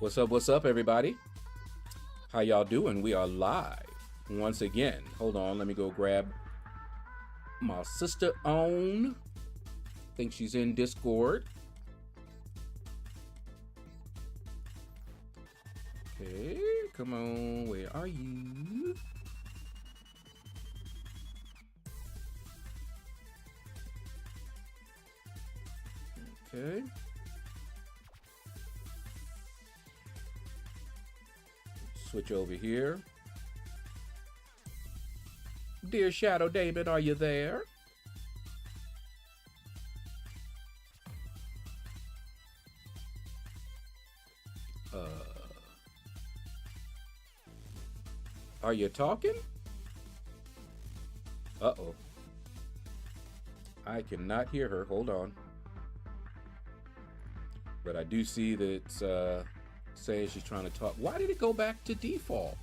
What's up, everybody? How y'all doing? We are live once again. Hold on, let me go grab my sister on. Think she's in Discord. Okay, come on, where are you? Okay. Switch over here. Dear Shadow David, are you there? Are you talking? Uh-oh. I cannot hear her. Hold on. But I do see that it's saying she's trying to talk. Why did it go back to default?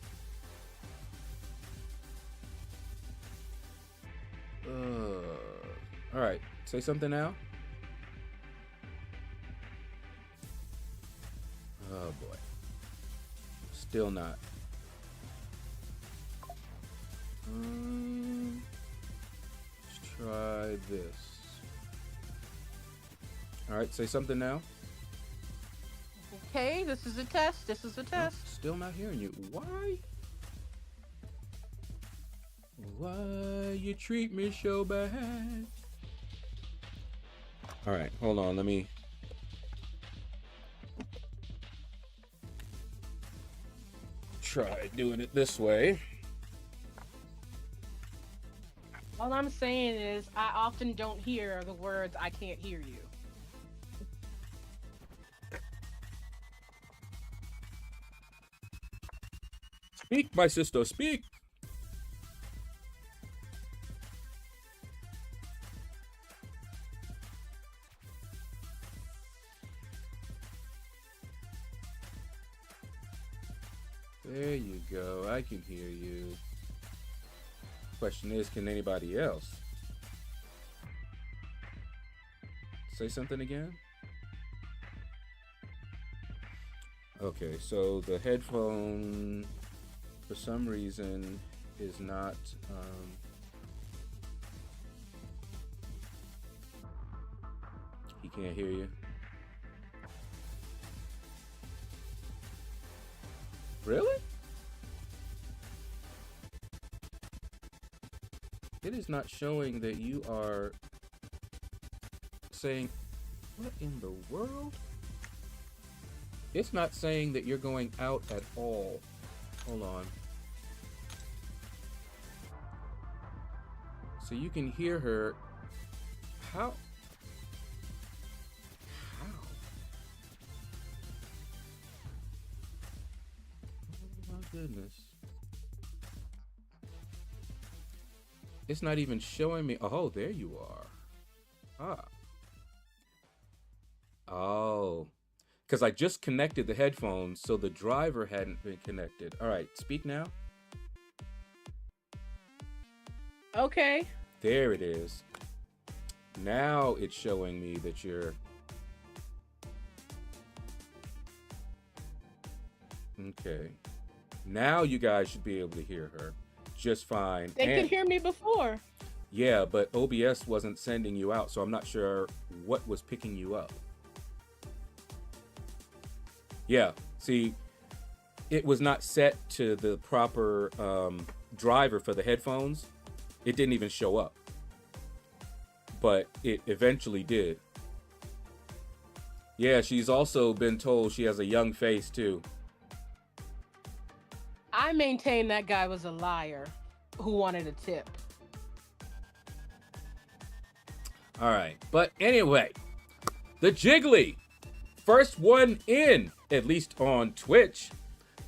All right. Say something now. Oh, boy. Still not. Let's try this. All right, say something now. Okay, this is a test. This is a test. Oh, still not hearing you. Why? Why you treat me so bad? All right, hold on. Let me. Try doing it this way. All I'm saying is I often don't hear the words "I can't hear you." Speak, my sister, speak. There you go. I can hear you. Question is, can anybody else? Say something again. Okay, so the headphone, for some reason, is not. He can't hear you. Really? It is not showing that you are saying, what in the world? It's not saying that you're going out at all. Hold on. So you can hear her. How? How? Oh my goodness. It's not even showing me. Oh, there you are. Ah. Oh. Because I just connected the headphones, so the driver hadn't been connected. All right, speak now. Okay. There it is. Now it's showing me that you're... Okay. Now you guys should be able to hear her just fine. They could hear me before. Yeah, but OBS wasn't sending you out, so I'm not sure what was picking you up. Yeah, see, it was not set to the proper driver for the headphones. It didn't even show up. But it eventually did. Yeah, she's also been told she has a young face, too. I maintain that guy was a liar who wanted a tip. All right, but anyway, the Jiggly, first one in, at least on Twitch.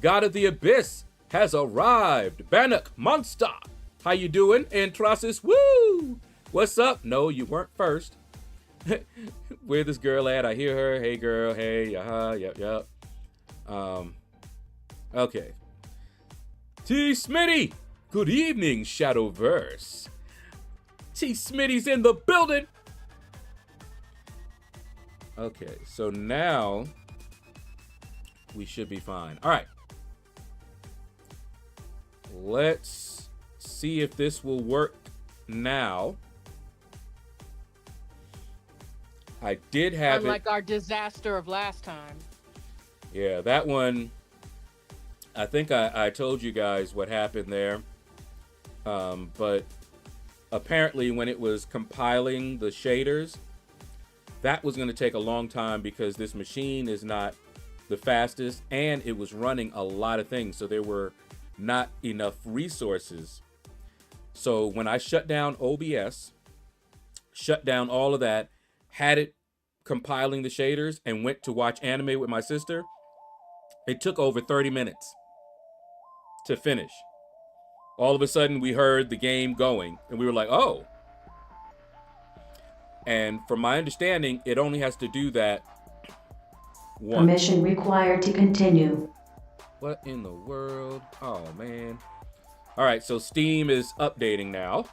God of the Abyss has arrived. Bannock Monster, how you doing? Entrasis, woo! What's up? No, you weren't first. Where this girl at? I hear her. Hey, girl. Hey, yep. Okay. T. Smitty, good evening, Shadowverse. T. Smitty's in the building. Okay, so now we should be fine. All right. Let's see if this will work now. I did have Unlike our disaster of last time. Yeah, that one, I think I told you guys what happened there. But apparently when it was compiling the shaders, that was going to take a long time because this machine is not the fastest and it was running a lot of things. So there were not enough resources. So when I shut down OBS, shut down all of that, had it compiling the shaders and went to watch anime with my sister, it took over 30 minutes to finish. All of a sudden we heard the game going and we were like, oh. And from my understanding, it only has to do that once. Permission required to continue. What in the world? Oh, man. All right, so Steam is updating now.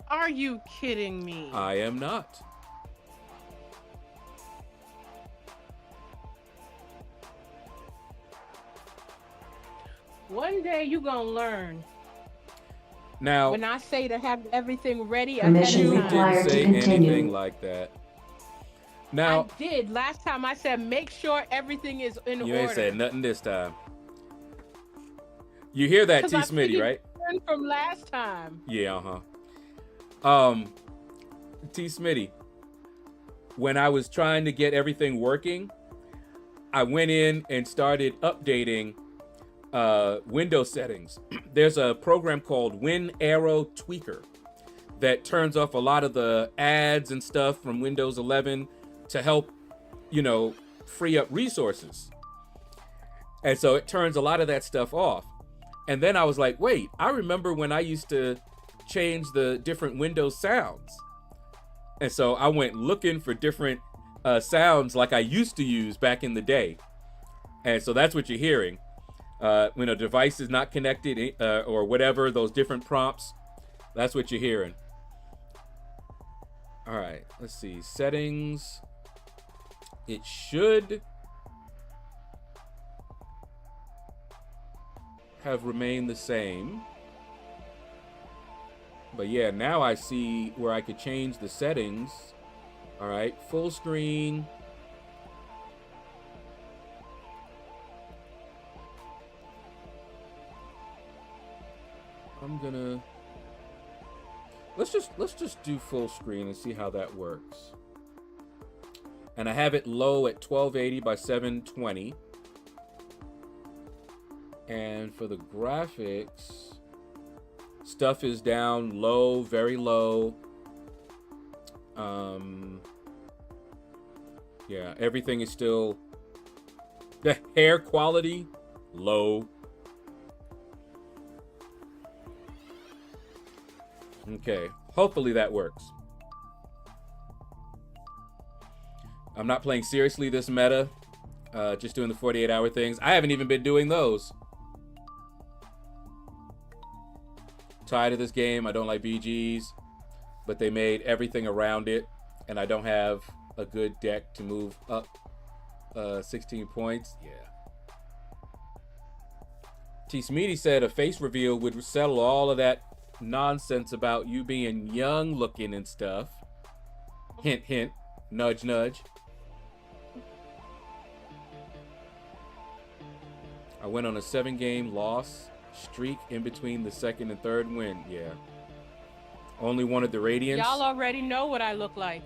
Are you kidding me? I am not. One day you gonna learn. Now, When I say to have everything ready, Permission you ahead of time. required. didn't say to continue. anything like that. Now, I did. Last time I said make sure everything is in you order. ain't said nothing this time. You hear that, 'Cause T. I Smitty, figured right? you learned from last time. Yeah, T. Smitty, when I was trying to get everything working, I went in and started updating Windows settings. There's a program called WinArrow Tweaker that turns off a lot of the ads and stuff from Windows 11 to help, you know, free up resources. And so it turns a lot of that stuff off. And then I was like, wait, I remember when I used to change the different Windows sounds. And so I went looking for different sounds like I used to use back in the day. And so that's what you're hearing. When a device is not connected or whatever, those different prompts, that's what you're hearing. All right, let's see. Settings. It should have remained the same. But yeah, now I see where I could change the settings. All right, full screen. I'm gonna let's just do full screen and see how that works. And I have it low at 1280 by 720. And for the graphics, stuff is down low, very low. Yeah, everything is still, the hair quality low. Okay, hopefully that works. I'm not playing seriously this meta, just doing the 48-hour things. I haven't even been doing those. Tired of this game. I don't like BGs, but they made everything around it, and I don't have a good deck to move up 16 points. Yeah. T. Smeedy said a face reveal would settle all of that nonsense about you being young looking and stuff. Hint, hint. Nudge, nudge. I went on a 7-game loss streak in between the second and third win. Yeah. Only wanted the Radiance. Y'all already know what I look like.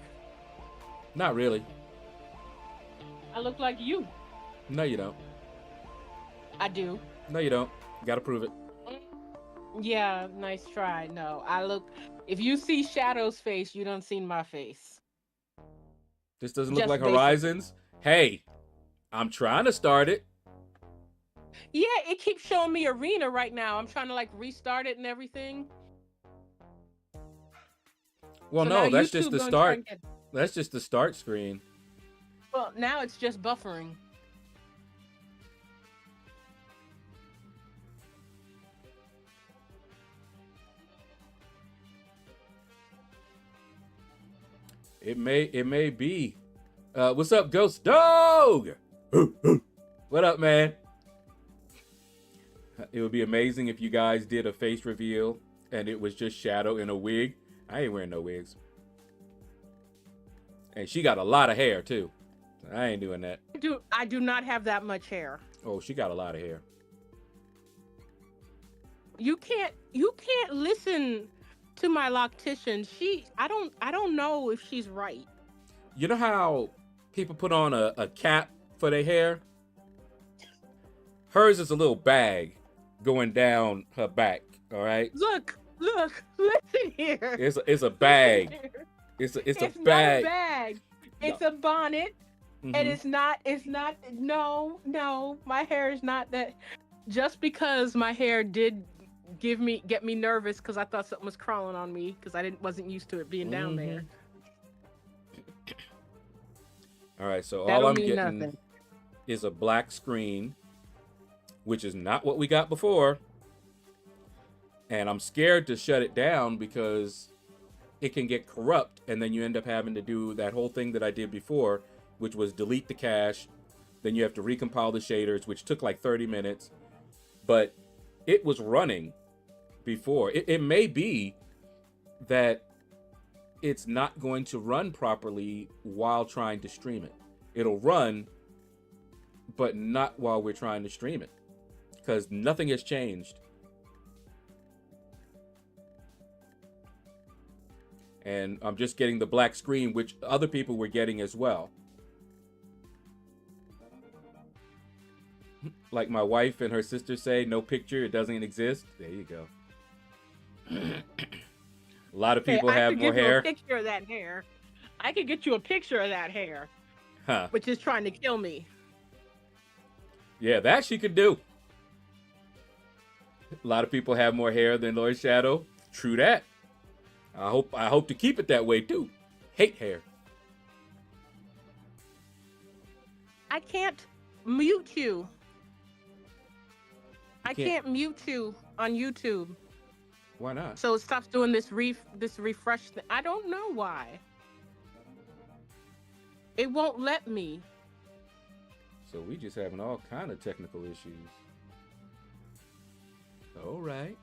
Not really. I look like you. No, you don't. I do. No, you don't. You gotta prove it. Yeah, nice try. No, I look. If you see Shadow's face, you don't seen my face. This doesn't look Just like basic. Horizons. Hey, I'm trying to start it. Yeah, it keeps showing me Arena right now. I'm trying to like restart it and everything. Well, So no, now that's YouTube just the gonna try start. and get- That's just the start screen. Well, now it's just buffering. It may be. What's up, Ghost Dog? What up, man? It would be amazing if you guys did a face reveal and it was just Shadow in a wig. I ain't wearing no wigs. And she got a lot of hair too. I ain't doing that. I do not have that much hair. Oh, she got a lot of hair. You can't listen to my loctician. I don't know if she's right. You know how people put on a cap for their hair? Hers is a little bag going down her back, all right? Look, listen here. It's a bag. It's a It's bag. not a bag. It's No. a bonnet. Mhm. And it's not, no, my hair is not that. Just because my hair did get me nervous because I thought something was crawling on me because wasn't used to it being down there. All right, so That all don't I'm mean getting nothing. is a black screen, which is not what we got before. And I'm scared to shut it down because it can get corrupt, and then you end up having to do that whole thing that I did before, which was delete the cache. Then you have to recompile the shaders, which took like 30 minutes. But it was running before. It may be that it's not going to run properly while trying to stream it. It'll run, but not while we're trying to stream it, because nothing has changed. And I'm just getting the black screen, which other people were getting as well. Like my wife and her sister say, no picture, it doesn't exist. There you go. A lot of people have more hair. I could get you a picture of that hair. I could get you a picture of that hair, Huh. which is trying to kill me. Yeah, that she could do. A lot of people have more hair than LordShaedow. True that. I hope to keep it that way too. Hate hair. I can't mute you. I can't mute you on YouTube. Why not? So it stops doing this refresh thing. I don't know why. It won't let me. So we just having all kind of technical issues. All right.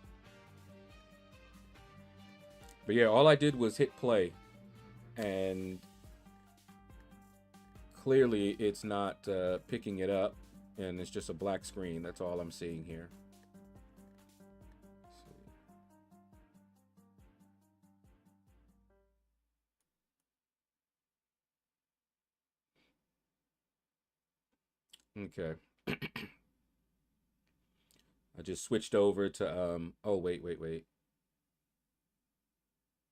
But yeah, all I did was hit play, and clearly it's not picking it up, and it's just a black screen. That's all I'm seeing here. Okay. I just switched over to oh wait.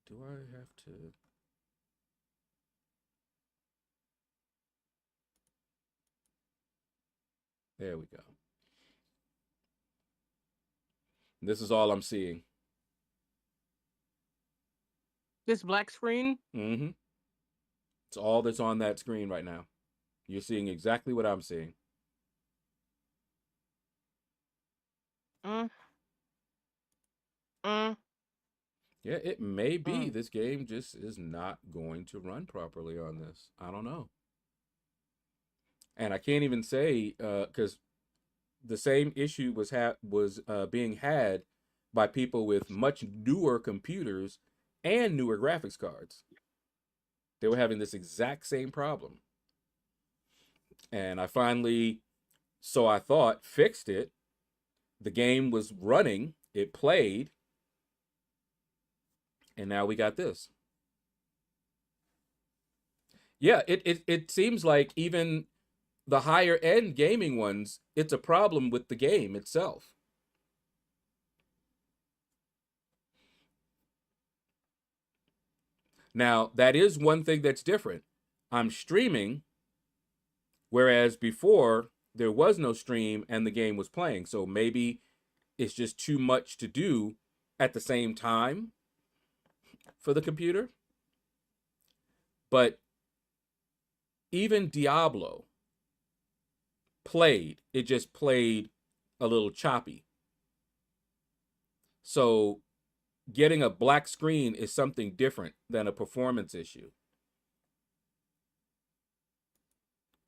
Do I have to? There we go. This is all I'm seeing. This black screen? Mm-hmm. It's all that's on that screen right now. You're seeing exactly what I'm seeing. Yeah, it may be this game just is not going to run properly on this. I don't know. And I can't even say because the same issue was being had by people with much newer computers and newer graphics cards. They were having this exact same problem. And I finally, so I thought, fixed it. The game was running, it played, and now we got this. Yeah, it seems like even the higher end gaming ones, it's a problem with the game itself. Now, that is one thing that's different. I'm streaming, whereas before there was no stream and the game was playing. So maybe it's just too much to do at the same time for the computer. But even Diablo played, it just played a little choppy. So getting a black screen is something different than a performance issue.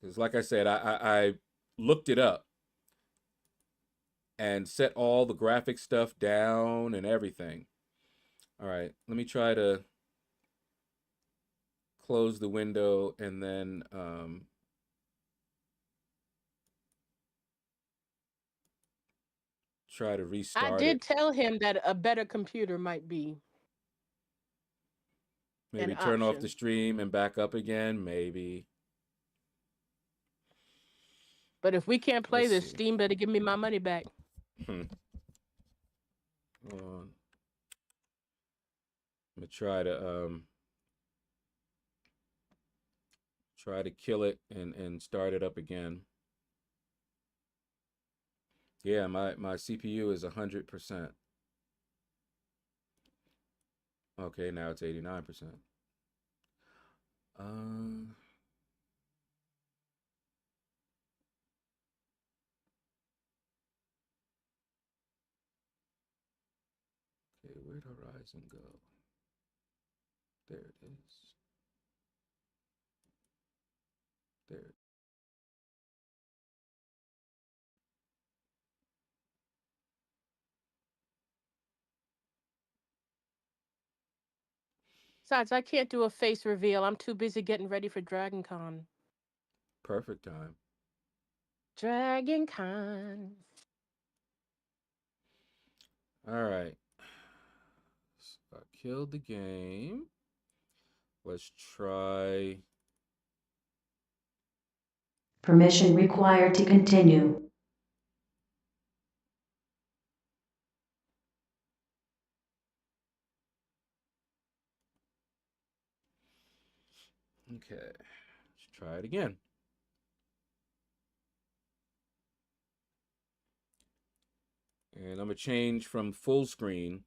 Because like I said, I looked it up and set all the graphic stuff down and everything. All right, let me try to close the window and then try to I restart did it. tell him that a better computer might be Maybe an turn off the option. stream and back up again. Maybe. But if we can't play Let's this, see. Steam better give me my money back. Hold on. I'm gonna try to kill it and start it up again. Yeah, my CPU is 100%. Okay, now it's 89%. Okay, where'd Horizon go? There it is. There. Besides, I can't do a face reveal. I'm too busy getting ready for Dragon Con. Perfect time. Dragon Con. All right. So I killed the game. Let's try. Permission required to continue. Okay. Let's try it again. And I'm going to change from full screen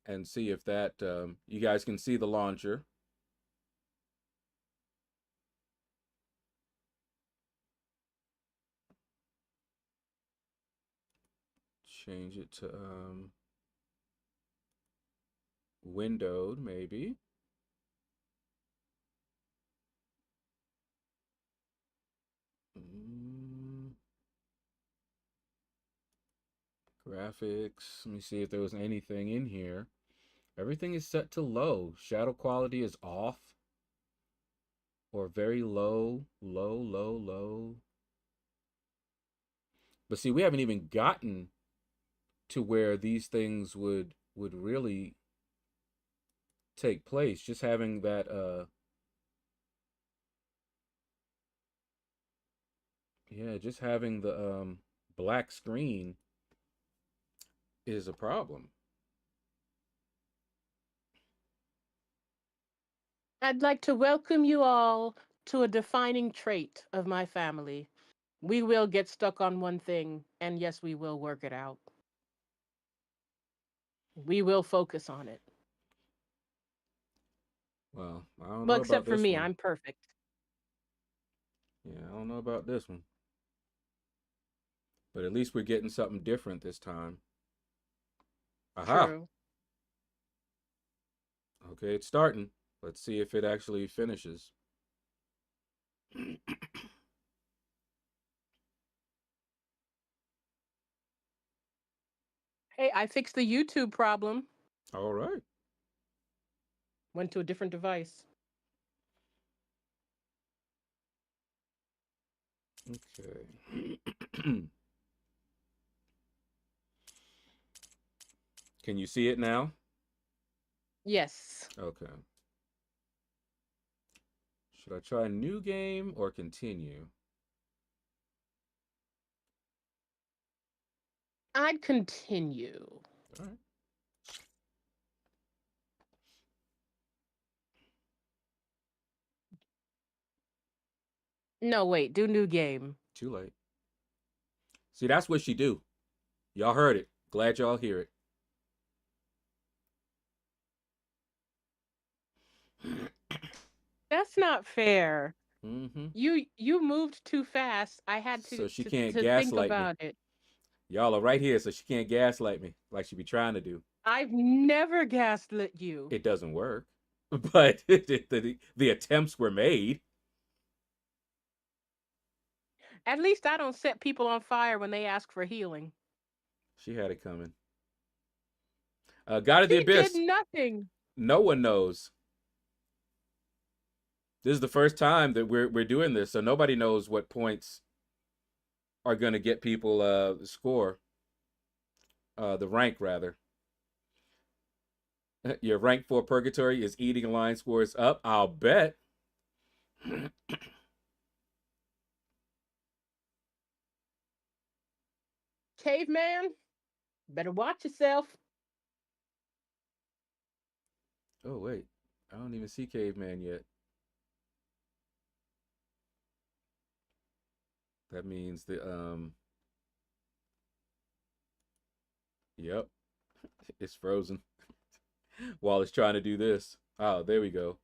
and see if that, you guys can see the launcher. Change it to windowed, maybe. Graphics. Let me see if there was anything in here. Everything is set to low. Shadow quality is off. Or very low, low. But see, we haven't even gotten to where these things would really take place. Just having that yeah, just having the black screen is a problem. I'd like to welcome you all to a defining trait of my family. We will get stuck on one thing, and yes, we will work it out. We will focus on it. Well, I don't Well, know about except for this me, one. I'm perfect. Yeah, I don't know about this one. But at least we're getting something different this time. Aha! True. Okay, it's starting. Let's see if it actually finishes. Hey, I fixed the YouTube problem. All right. Went to a different device. Okay. Can you see it now? Yes. Okay. Should I try a new game or continue? I'd continue. All right. No, wait, do new game. Too late. See, that's what she do. Y'all heard it. Glad y'all hear it. That's not fair. Mm-hmm. You moved too fast. I had So to she to, can't to think gaslight me. about it. Y'all are right here, so she can't gaslight me like she be trying to do. I've never gaslit you. It doesn't work. But the attempts were made. At least I don't set people on fire when they ask for healing. She had it coming. God of the She did Abyss. nothing. No one knows. This is the first time that we're doing this, so nobody knows what points are going to get people the score, the rank rather. Your rank 4 Purgatory is eating alliance scores up. I'll bet. Caveman, better watch yourself. Oh wait, I don't even see Caveman yet. That means the Yep, it's frozen while it's trying to do this. Oh, there we go.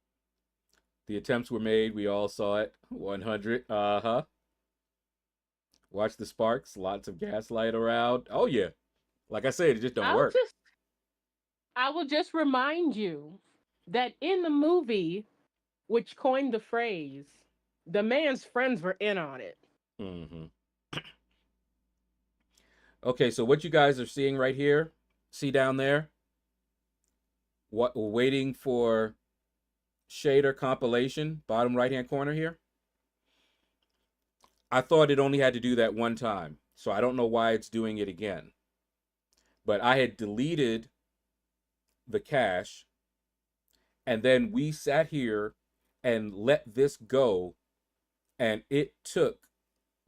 The attempts were made. We all saw it. 100. Uh-huh. Watch the sparks. Lots of gaslight around. Oh yeah. Like I said, it just don't work. I will just remind you that in the movie, which coined the phrase, the man's friends were in on it. Mm-hmm. Okay, so what you guys are seeing right here, see down there? What we're waiting for shader compilation, bottom right-hand corner here. I thought it only had to do that one time, so I don't know why it's doing it again. But I had deleted the cache, and then we sat here and let this go, and it took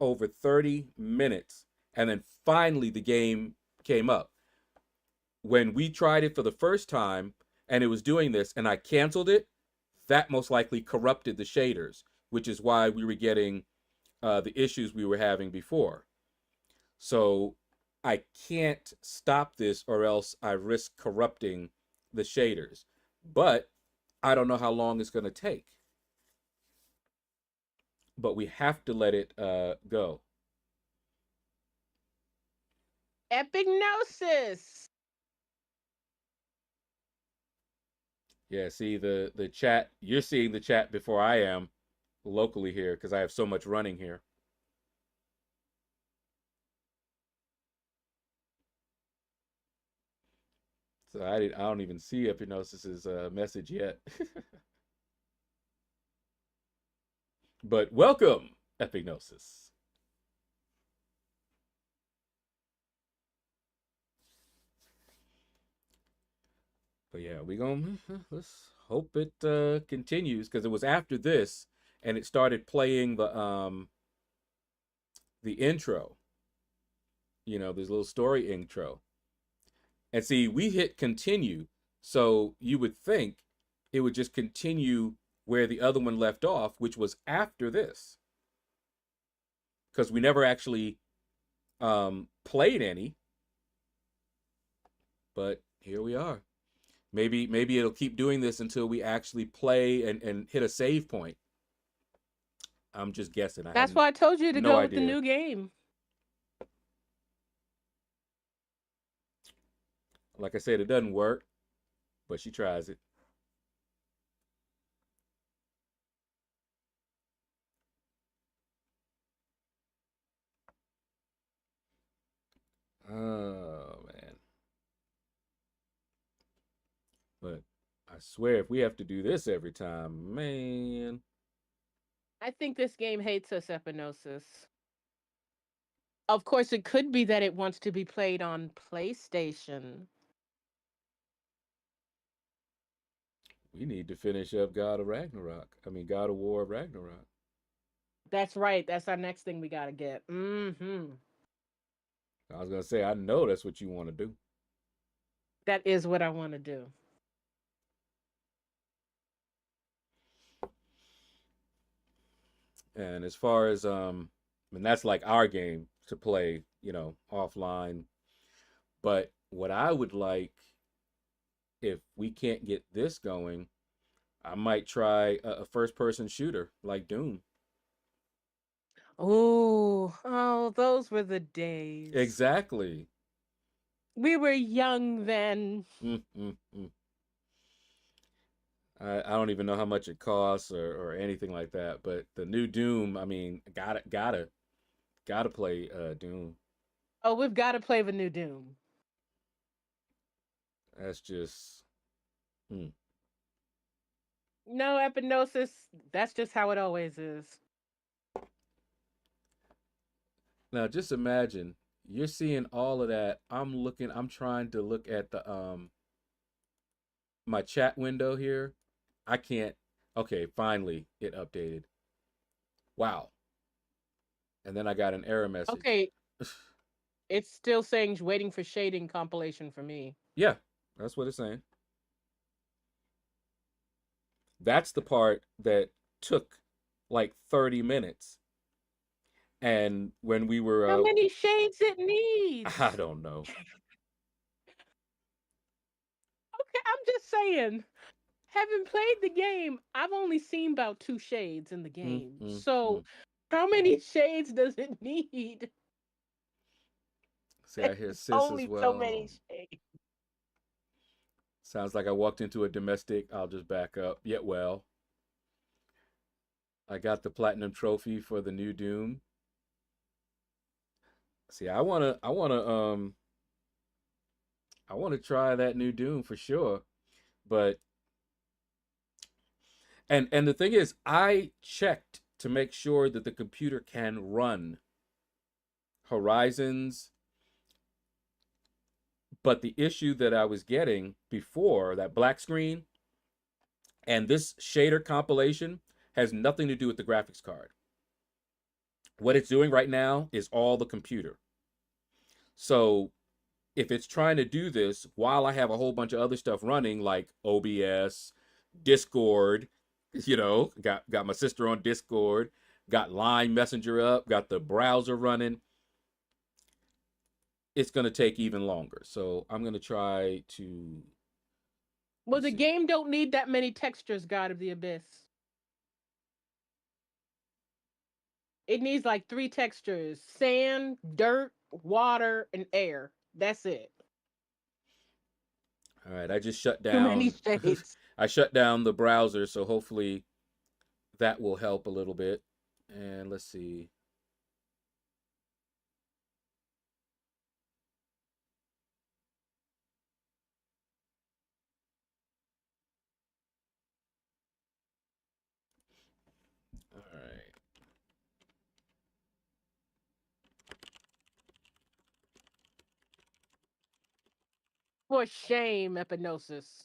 over 30 minutes, and then finally the game came up. When we tried it for the first time and it was doing this and I canceled it, that most likely corrupted the shaders, which is why we were getting the issues we were having before. So I can't stop this or else I risk corrupting the shaders. But I don't know how long it's going to take. But we have to let it go. Epignosis. Yeah, see the chat. You're seeing the chat before I am locally here because I have so much running here. So I don't even see Epignosis's message yet. But welcome, Epignosis. But yeah, let's hope it continues because it was after this and it started playing the intro. You know, this little story intro. And see, we hit continue, so you would think it would just continue where the other one left off, which was after this. Because we never actually played any. But here we are. Maybe it'll keep doing this until we actually play and hit a save point. I'm just guessing. That's why I told you to no go idea. with the new game. Like I said, it doesn't work, but she tries it. Oh, man. But I swear, if we have to do this every time, man. I think this game hates us, Epignosis. Of course, it could be that it wants to be played on PlayStation. We need to finish up God of Ragnarok. I mean, God of War Ragnarok. That's right. That's our next thing we got to get. Mm-hmm. I was going to say, I know that's what you want to do. That is what I want to do. And as far as, and that's like our game to play, you know, offline. But what I would like, if we can't get this going, I might try a first person shooter like Doom. Oh, those were the days. Exactly. We were young then. I don't even know how much it costs or anything like that. But the new Doom, I mean, gotta. Gotta play Doom. Oh, we've got to play the new Doom. That's just. Hmm. No, Epinosis, that's just how it always is. Now just imagine you're seeing all of that. I'm trying to look at the my chat window here. I can't. Okay, finally it updated. Wow. And then I got an error message. Okay, it's still saying waiting for shading compilation for me. Yeah, that's what it's saying. That's the part that took like 30 minutes. And when we were How many shades it I needs? don't know. Okay, I'm just saying. Having played the game, I've only seen about 2 shades in the Mm, game. mm, So, mm. how many shades does it need? See, I hear It's sis as only so well. many shades. Sounds like I walked into a domestic. I'll just back up. Yeah, well, I got the platinum trophy for the new Doom. See, I wanna try that new Doom for sure. But and the thing is, I checked to make sure that the computer can run Horizons, but the issue that I was getting before that black screen and this shader compilation has nothing to do with the graphics card. What it's doing right now is all the computer. So if it's trying to do this while I have a whole bunch of other stuff running like OBS, Discord, got my sister on Discord, got Line Messenger up, got the browser running, it's going to take even longer. So I'm going to try to Well, let's the see. game don't need that many textures, God of the Abyss. It needs like 3 textures: sand, dirt, water, and air. That's it. All right, I just shut Too many down shades. I shut down the browser, so hopefully that will help a little bit. And let's see. All right. For shame, Epinosis.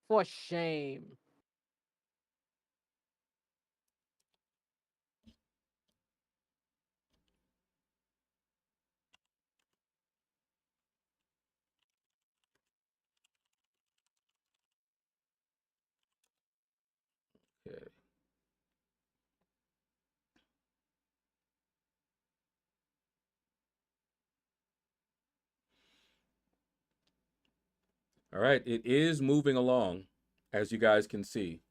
For shame. Okay. All right, it is moving along as you guys can see.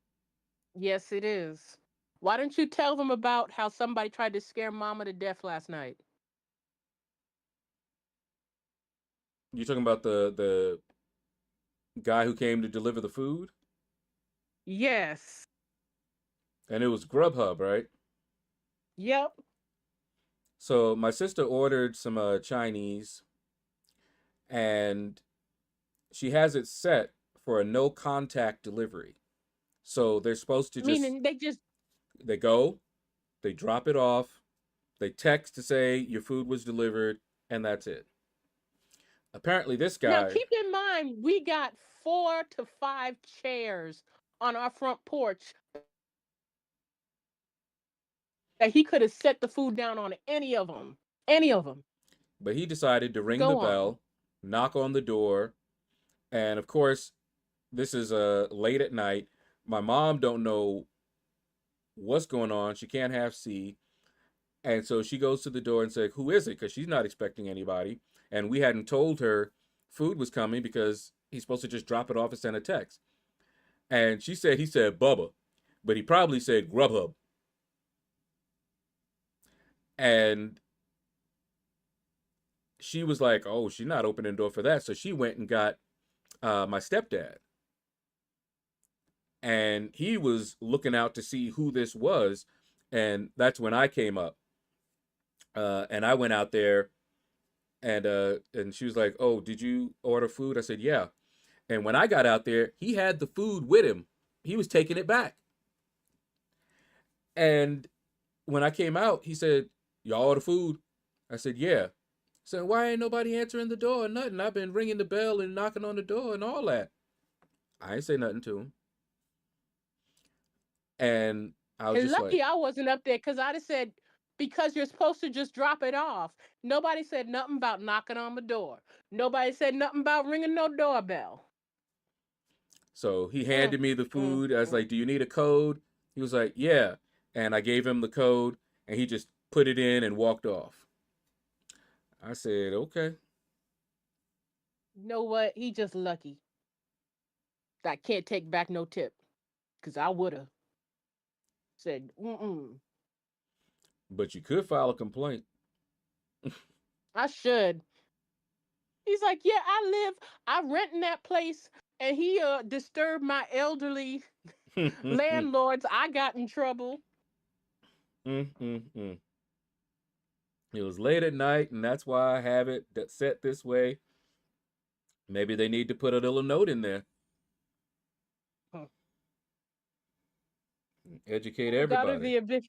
Yes, it is. Why don't you tell them about how somebody tried to scare Mama to death last night? You talking about the guy who came to deliver the food? Yes. And it was Grubhub, right? Yep. So my sister ordered some Chinese, and she has it set for a no contact delivery. So they're supposed to just Meaning they just they go, they drop it off, they text to say your food was delivered, and that's it. Apparently, this now guy, keep in mind we got 4 to 5 chairs on our front porch that he could have set the food down on any of them. Any of them. but he decided to ring the Go on. bell, knock on the door, and of course, this is late at night. My mom don't know what's going on. She can't have C, and so she goes to the door and says, "Who is it?" Because she's not expecting anybody, and we hadn't told her food was coming because he's supposed to just drop it off and send a text. And she said he said Bubba, but he probably said Grubhub. And she was like, "Oh, she's not opening the door for that." So she went and got my stepdad, and he was looking out to see who this was, and that's when I came up. And I went out there, and she was like, "Oh, did you order food?" I said, "Yeah." And when I got out there, he had the food with him. He was taking it back. And when I came out, he said, "Y'all order food?" I said, "Yeah." So why ain't nobody answering the door or nothing? I've been ringing the bell and knocking on the door and all that. I ain't say nothing to him. And I was And just like, lucky I wasn't up there because I'd have said, because you're supposed to just drop it off. Nobody said nothing about knocking on the door. Nobody said nothing about ringing no doorbell. so he Mm, handed me the mm, food. I was mm. like, "Do you need a code?" He was like, "Yeah." And I gave him the code and he just put it in and walked off. I said, "Okay." You know what? He just lucky. I can't take back no tip because I would have said, mm-mm. But you could file a complaint. I should. He's like, yeah, I rent in that place, and he disturbed my elderly Mm, landlords. I got in trouble. mm, mm. It was late at night, and that's why I have it set this way. Maybe they need to put a little note in there. Huh. Educate God of everybody. the abyss,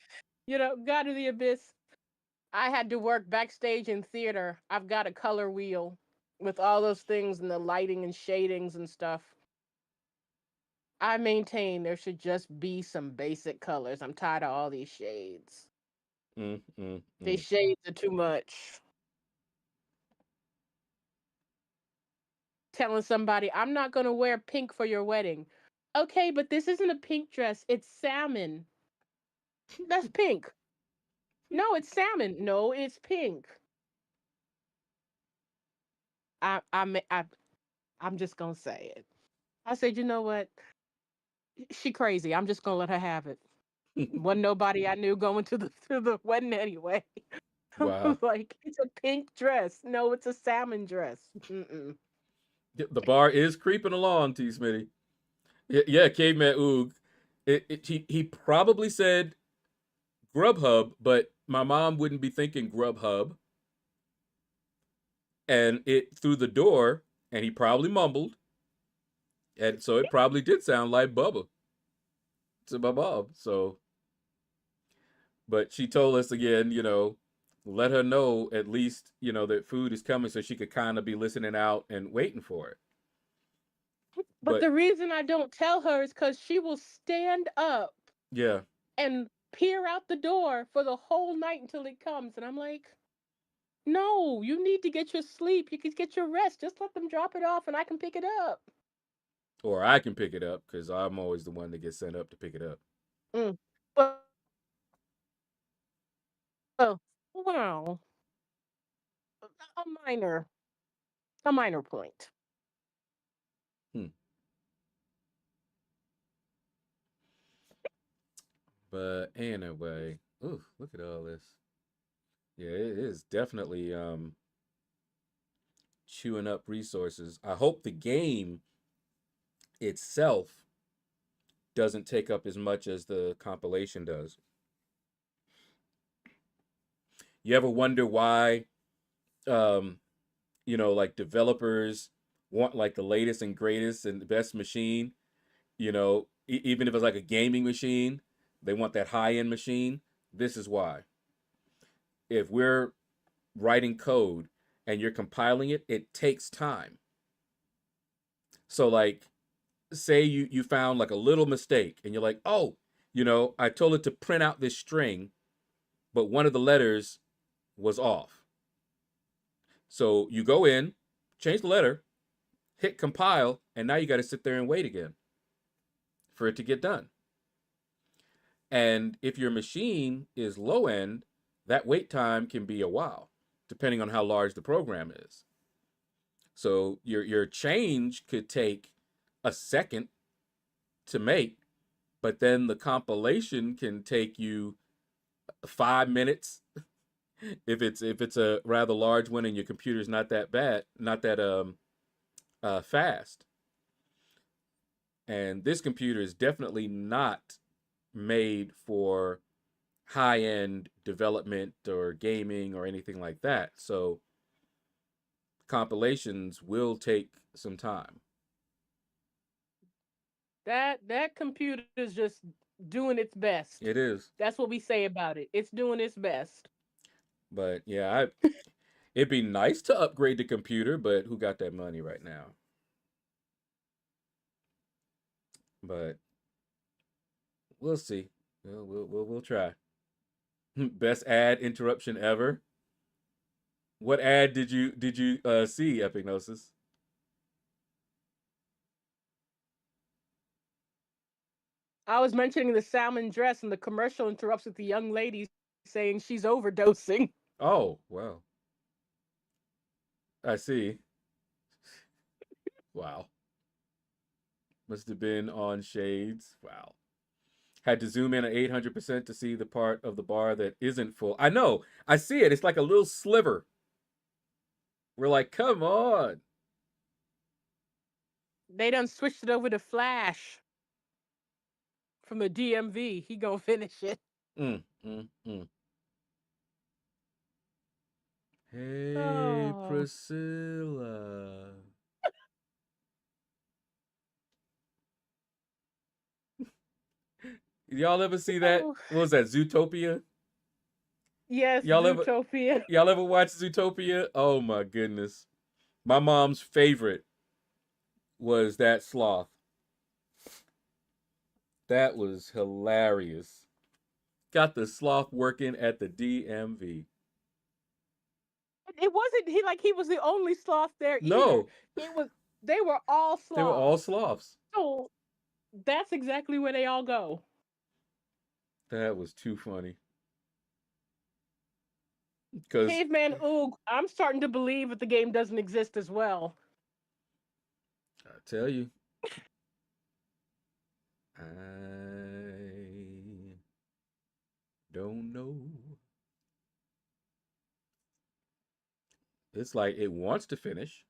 God of the abyss. I had to work backstage in theater. I've got a color wheel with all those things and the lighting and shadings and stuff. I maintain there should just be some basic colors. I'm tired of all these shades. Mm, mm, These mm. shades are too much. Telling somebody, I'm not going to wear pink for your wedding. Okay, but this isn't a pink dress. It's salmon. That's pink. No, it's salmon. No, it's pink. I, I, I, I'm just going to say it. I said, you know what? She crazy. I'm just going to let her have it. Wasn't nobody I knew going to the wedding anyway. Wow. Like, it's a pink dress. No, it's a salmon dress. Mm-mm. The bar is creeping along, T. Smitty. Yeah, Caveman Oog. He probably said Grubhub, but my mom wouldn't be thinking Grubhub. And it through the door, and he probably mumbled, and so it probably did sound like Bubba to my mom. So, but she told us again, let her know at least, that food is coming, so she could kind of be listening out and waiting for it. But But the reason I don't tell her is because she will stand up yeah, and peer out the door for the whole night until it comes. And I'm like, no, you need to get your sleep. You can get your rest. Just let them drop it off and I can pick it up. or I can pick it up because I'm always the one that gets sent up to pick it up. Mm. But, well, a minor, a minor point. Hmm. But anyway, ooh, look at all this. Yeah, it is definitely chewing up resources. I hope the game itself doesn't take up as much as the compilation does. You ever wonder why, um, like developers want like the latest and greatest and the best machine? Even if it's like a gaming machine, they want that high end machine. This is why. If we're writing code and you're compiling it, it takes time. So like say you found like a little mistake and you're like, "Oh, I told it to print out this string, but one of the letters was off." So you go in, change the letter, hit compile, and now you got to sit there and wait again for it to get done. And if your machine is low end, that wait time can be a while, depending on how large the program is. So your change could take a second to make, but then the compilation can take you 5 minutes if it's a rather large one and your computer's not that bad, not that fast. And this computer is definitely not made for high-end development or gaming or anything like that. So compilations will take some time. That computer is just doing its best. It is. That's what we say about it. It's doing its best. But yeah, it'd be nice to upgrade the computer, but who got that money right now? But we'll see. We'll try. Best ad interruption ever. What ad did you see, Epignosis? I was mentioning the salmon dress, and the commercial interrupts with the young lady saying she's overdosing. Oh, well. I see. Wow. Must have been on shades. Wow. Had to zoom in at 800% to see the part of the bar that isn't full. I know. I see it. It's like a little sliver. We're like, come on. They done switched it over to Flash from the DMV. He gonna finish it. Mm, mm, mm. Hey, Oh. Priscilla. Y'all ever see that? Oh. What was that? Zootopia? Yes, Y'all ever Zootopia. y'all ever watch Zootopia? Oh my goodness. My mom's favorite was that sloth. That was hilarious. Got the sloth working at the DMV. It wasn't he was the only sloth there either. No, It was they were all they were all sloths. sloths. So that's exactly where they all go. That was too funny. Because Caveman Oog, I'm starting to believe that the game doesn't exist as well. I tell you, I don't know. It's like it wants to finish.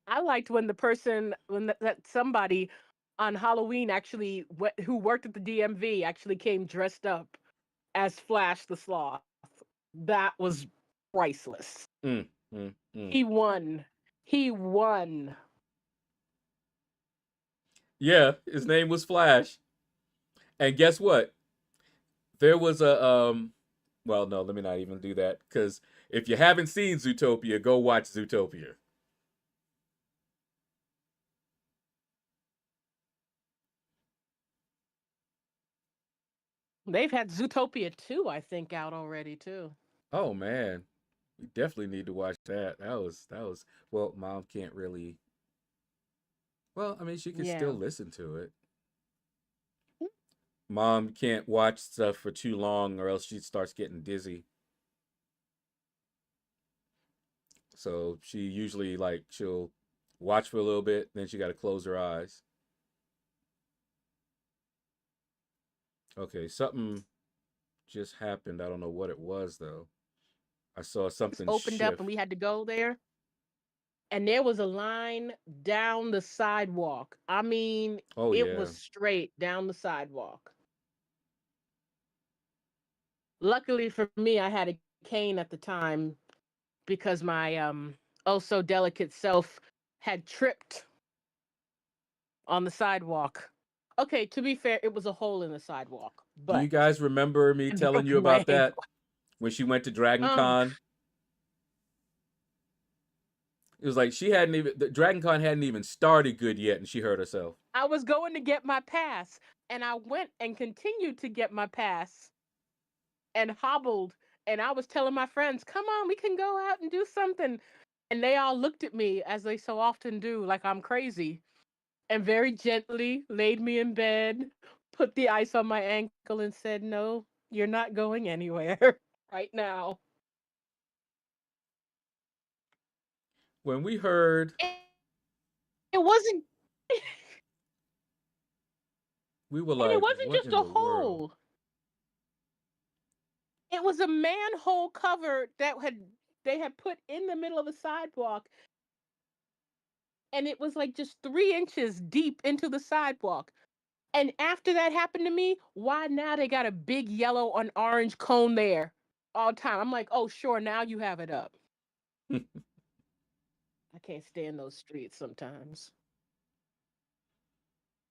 I liked when that somebody on Halloween actually who worked at the DMV actually came dressed up as Flash the Sloth. That was priceless. Mm, mm, mm. He won. He won. Yeah, his name was Flash. And guess what? There was a well, no, let me not even do that cuz if you haven't seen Zootopia, go watch Zootopia. They've had Zootopia 2, I think, out already too. Oh man. We definitely need to watch that. That was well, mom can't really. Well, I mean, she can still Yeah. listen to it. Mom can't watch stuff for too long or else she starts getting dizzy. So she usually like she'll watch for a little bit, then she got to close her eyes. Okay, something just happened. I don't know what it was though. I saw Just something opened up shift. and we had to go there. And there was a line down the sidewalk. I mean, Oh it yeah. was straight down the sidewalk. Luckily for me, I had a cane at the time because my oh so delicate self had tripped on the sidewalk. Okay, to be fair, it was a hole in the sidewalk, Do you but guys remember me it telling you broken my about that ankle. when she went to Dragon Um, Con? It was like she hadn't even the Dragon Con hadn't even started good yet, and she hurt herself. I was going to get my pass, and I went and continued to get my pass and hobbled. And I was telling my friends, "Come on, we can go out and do something." And they all looked at me as they so often do, like I'm crazy, and very gently laid me in bed, put the ice on my ankle, and said, "No, you're not going anywhere right now." When we heard, It wasn't, we were and it like, wasn't "What just in a the world?" hole. It was a manhole cover that they had put in the middle of the sidewalk, and it was like just 3 inches deep into the sidewalk. And after that happened to me, why now they got a big yellow and orange cone there all the time? I'm like, oh, sure, now you have it up. I can't stand those streets sometimes.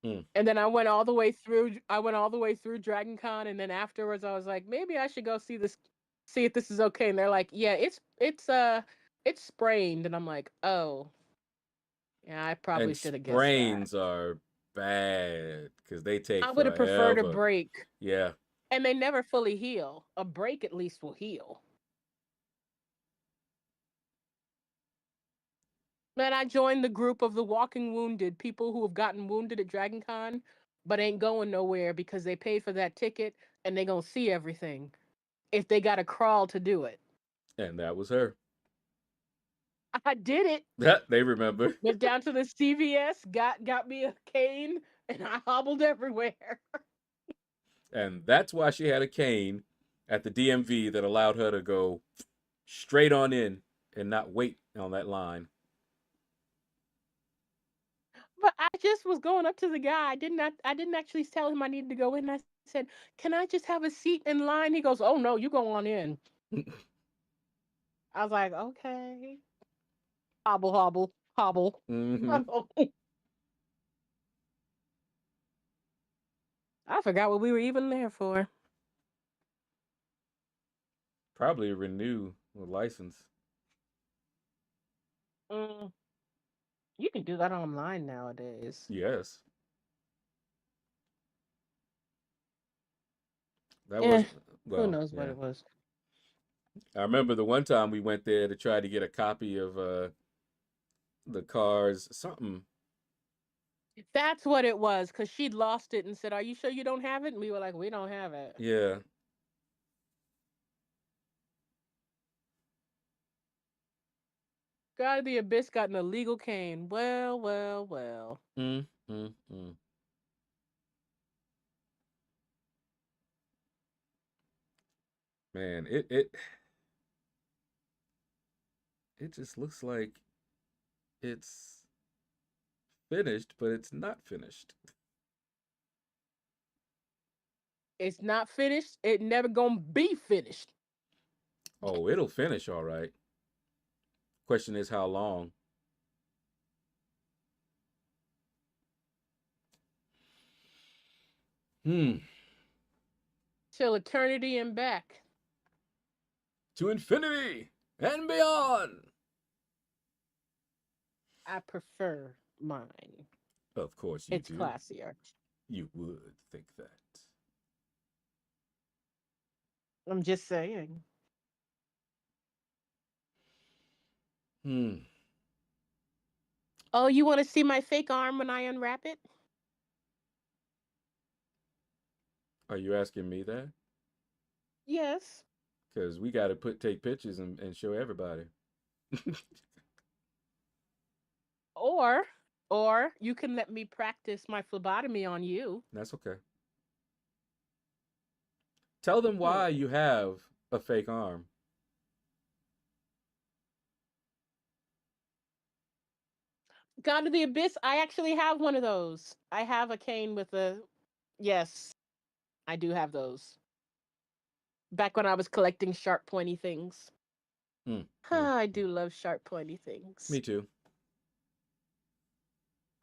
Mm. And then I went all the way through. I went all the way through Dragon Con, and then afterwards, I was like, maybe I should go see this, see if this is okay. And they're like, yeah, it's sprained. And I'm like, oh, yeah, I probably And should have guessed that. sprains are bad because they take I would have preferred a forever. break, Yeah. and they never fully heal. A break at least will heal. Then I joined the group of the walking wounded, people who have gotten wounded at Dragon Con, but ain't going nowhere because they paid for that ticket and they gonna see everything if they gotta crawl to do it. And that was her. I did it. They remember. Went down to the CVS, got me a cane, and I hobbled everywhere. And that's why she had a cane at the DMV that allowed her to go straight on in and not wait on that line. But I just was going up to the guy. I didn't actually tell him I needed to go in. I said, "Can I just have a seat in line?" He goes, "Oh no, you go on in." I was like, "Okay." Hobble, hobble, hobble. Mm-hmm. I forgot what we were even there for. Probably renew a license. Mm, you can do that online nowadays. Yes. That Eh, was, who well, knows what yeah. it was. I remember the one time we went there to try to get a copy of the Cars something. That's what it was, because she'd lost it and said, "Are you sure you don't have it?" And we were like, "We don't have it." Yeah. God of the Abyss got an illegal cane. Well, well, well. Mm, mm, mm. Man, it just looks like it's finished, but it's not finished. It's not finished. It never gonna be finished. Oh, it'll finish all right. Question is how long. Hmm. Till eternity and back. To infinity and beyond. I prefer mine. Of course you It's do. classier. You would think that. I'm just saying. Hmm. Oh, you want to see my fake arm when I unwrap it? Are you asking me that? Yes. Because we got to take pictures and show everybody. Or you can let me practice my phlebotomy on you. That's okay. Tell them why you have a fake arm. God of the Abyss, I actually have one of those. I have a cane with a. Yes, I do have those. Back when I was collecting sharp, pointy things. Hmm. I do love sharp, pointy things. Me too.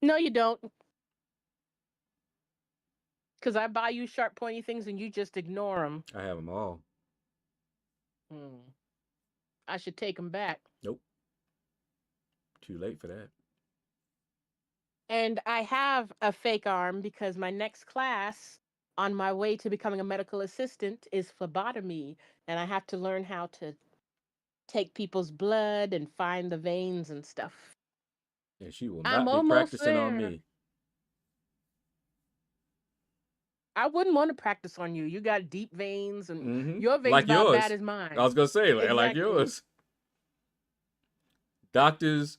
No, you don't. Because I buy you sharp, pointy things and you just ignore them. I have them all. I should take them back. Nope. Too late for that. And I have a fake arm because my next class on my way to becoming a medical assistant is phlebotomy. And I have to learn how to take people's blood and find the veins and stuff. And she will I'm not be almost practicing on there. me. I wouldn't want to practice on you. You got deep veins, and your veins Like about yours. bad as mine. I was going to say, like Exactly. yours. Doctors,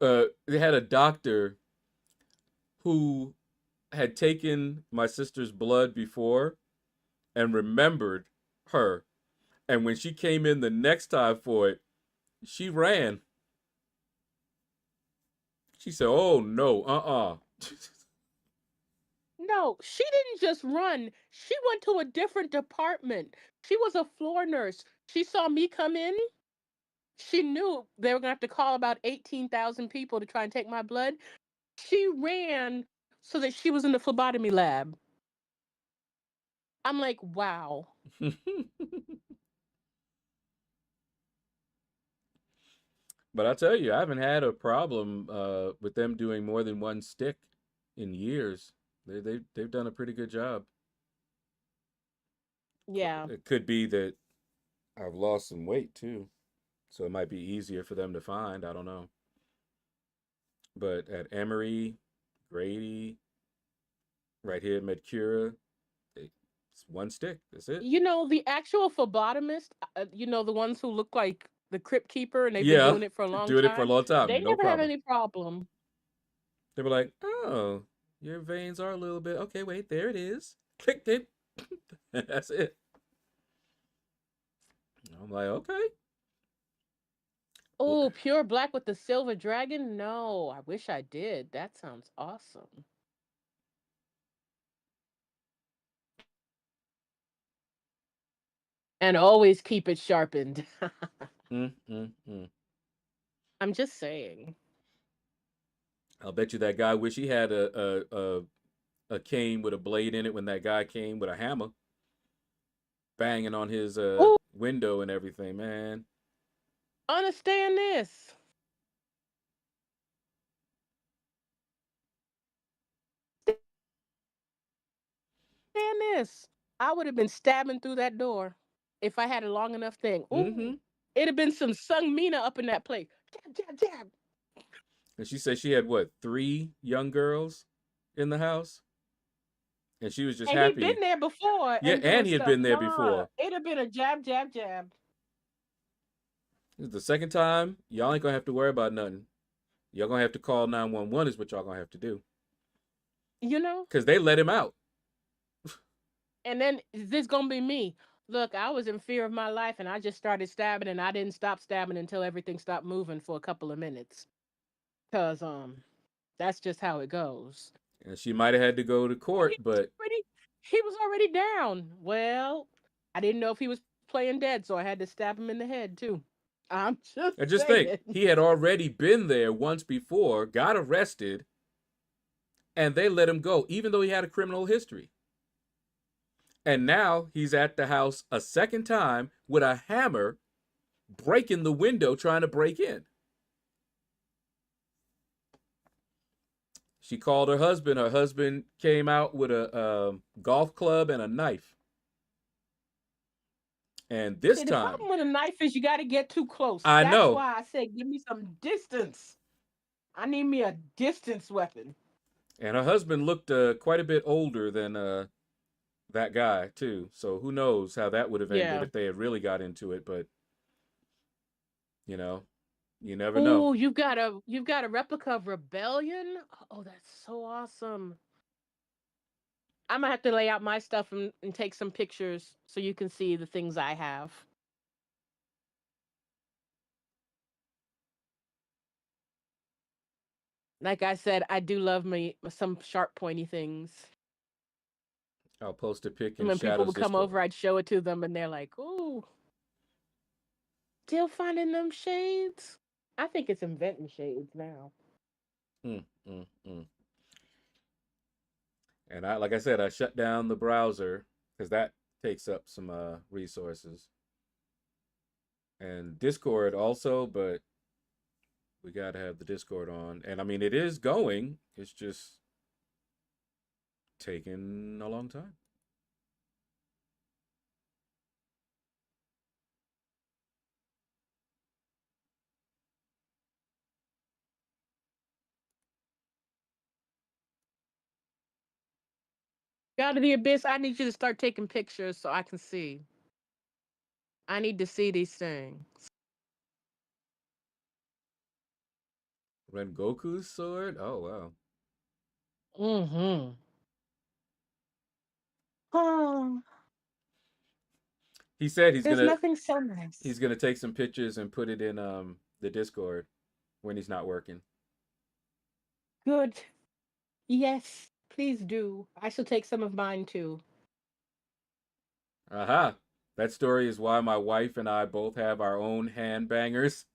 they had a doctor who had taken my sister's blood before and remembered her. And when she came in the next time for it, she ran. She said, "Oh no, No, she didn't just run. She went to a different department. She was a floor nurse. She saw me come in. She knew they were going to have to call about 18,000 people to try and take my blood. She ran so that she was in the phlebotomy lab. I'm like, wow. But I tell you, I haven't had a problem with them doing more than one stick in years. They've done a pretty good job. Yeah. It could be that I've lost some weight too, so it might be easier for them to find. I don't know. But at Emory, Grady, right here at Medcura, it's one stick. That's it. You know, the actual phlebotomist, the ones who look like the Crypt Keeper and they've been Yeah, doing it for a long doing it for a time, long they time, no never have problem. any problem. They were like, "Oh, your veins are a little bit okay. Wait, there it is. Click it. That's it." I'm like, okay. Well, Oh, pure black with the silver dragon? No, I wish I did. That sounds awesome. And always keep it sharpened. mm, mm, mm. I'm just saying. I'll bet you that guy wish he had a cane with a blade in it when that guy came with a hammer banging on his Oh, window and everything, man. understand this. Understand this. I would have been stabbing through that door if I had a long enough thing. Mm-hmm. Ooh, it'd have been some Sung Mina up in that place. Jab, jab, jab. And she said she had what, 3 young girls in the house, and she was just And he'd been happy. there before Yeah, and doing and he had stuff. been there Nah, before. it'd have been a jab, jab, jab. This is the second time. Y'all ain't gonna have to worry about nothing. Y'all gonna have to call 911 is what y'all gonna have to do. You know? Cause they let him out. And then this gonna be me. Look, I was in fear of my life and I just started stabbing and I didn't stop stabbing until everything stopped moving for a couple of minutes. Cause that's just how it goes. And she might have had to go to Oh, court, but he was already down. Well, I didn't know if he was playing dead, so I had to stab him in the head too. I'm just and just think, saying. he had already been there once before, got arrested, and they let him go, even though he had a criminal history. And now he's at the house a second time with a hammer, breaking the window, trying to break in. She called her husband. Her husband came out with a golf club and a knife. And this See, the time, problem with a knife is you got to get too close. I That's know. why I said give me some distance. I need me a distance weapon. And her husband looked quite a bit older than that guy too. So who knows how that would have ended Yeah. if they had really got into it. But you know, you never know. Oh, you've got a replica of Rebellion. Oh, that's so awesome. I'm gonna have to lay out my stuff and take some pictures so you can see the things I have. Like I said, I do love me some sharp, pointy things. I'll post a pic And in when people Shadow's would come Discord. over, I'd show it to them, and they're like, "Ooh, still finding them shades." I think it's inventing shades now. Mm, mm, mm. And like I said, I shut down the browser because that takes up some resources, and Discord also. But we got to have the Discord on, and I mean it is going. It's just taking a long time. God of the Abyss, I need you to start taking pictures so I can see. I need to see these things. Rengoku's sword. Oh wow. Mm-hmm. Oh, He said there's nothing so he's nice. gonna take some pictures and put it in the Discord when he's not working. Good. Yes, please do. I shall take some of mine too. Aha. That story is why my wife and I both have our own hand bangers.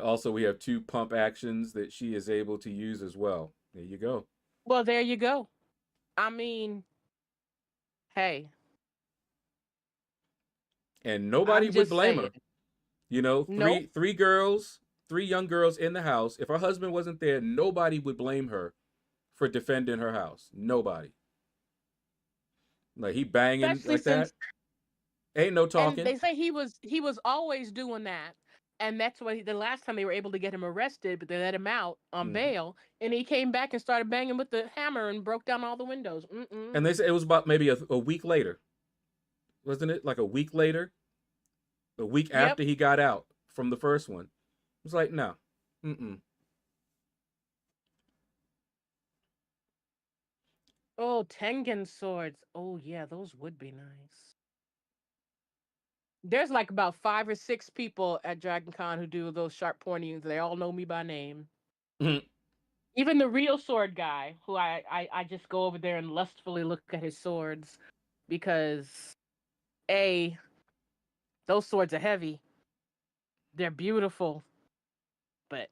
Also, we have two pump actions that she is able to use as well. There you go. Well, there you go. I mean, hey, And nobody I'm would just blame saying. her. You know, Nope. three girls, three young girls in the house. If her husband wasn't there, nobody would blame her for defending her house. Nobody. Like he banging Especially like that. since, Ain't no and talking. they say he was always doing that, and that's what the last time they were able to get him arrested, but they let him out on Hmm. bail, and he came back and started banging with the hammer and broke down all the windows. And they said it was about maybe a week later, wasn't it? Like a week later, a week Yep. after he got out from the first one. It was like, no. Mm-mm. Oh, Tengen swords. Oh yeah, those would be nice. There's like about 5 or 6 people at Dragon Con who do those sharp pointy. They all know me by name. Even the real sword guy, who I just go over there and lustfully look at his swords because A, those swords are heavy. They're beautiful, but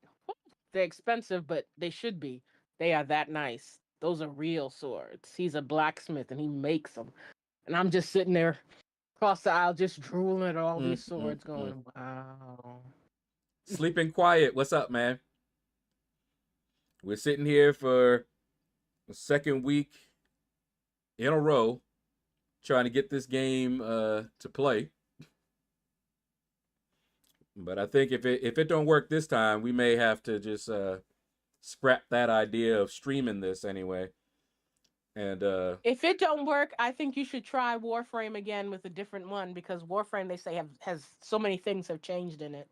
they're expensive, but they should be. They are that nice. Those are real swords. He's a blacksmith and he makes them. And I'm just sitting there across the aisle just drooling at all these swords Mm-mm-mm. going, wow. Sleeping quiet. What's up, man? We're sitting here for the second week in a row trying to get this game to play. But I think if it don't work this time, we may have to just scrap that idea of streaming this anyway. And If it don't work, I think you should try Warframe again with a different one because Warframe they say has so many things have changed in it.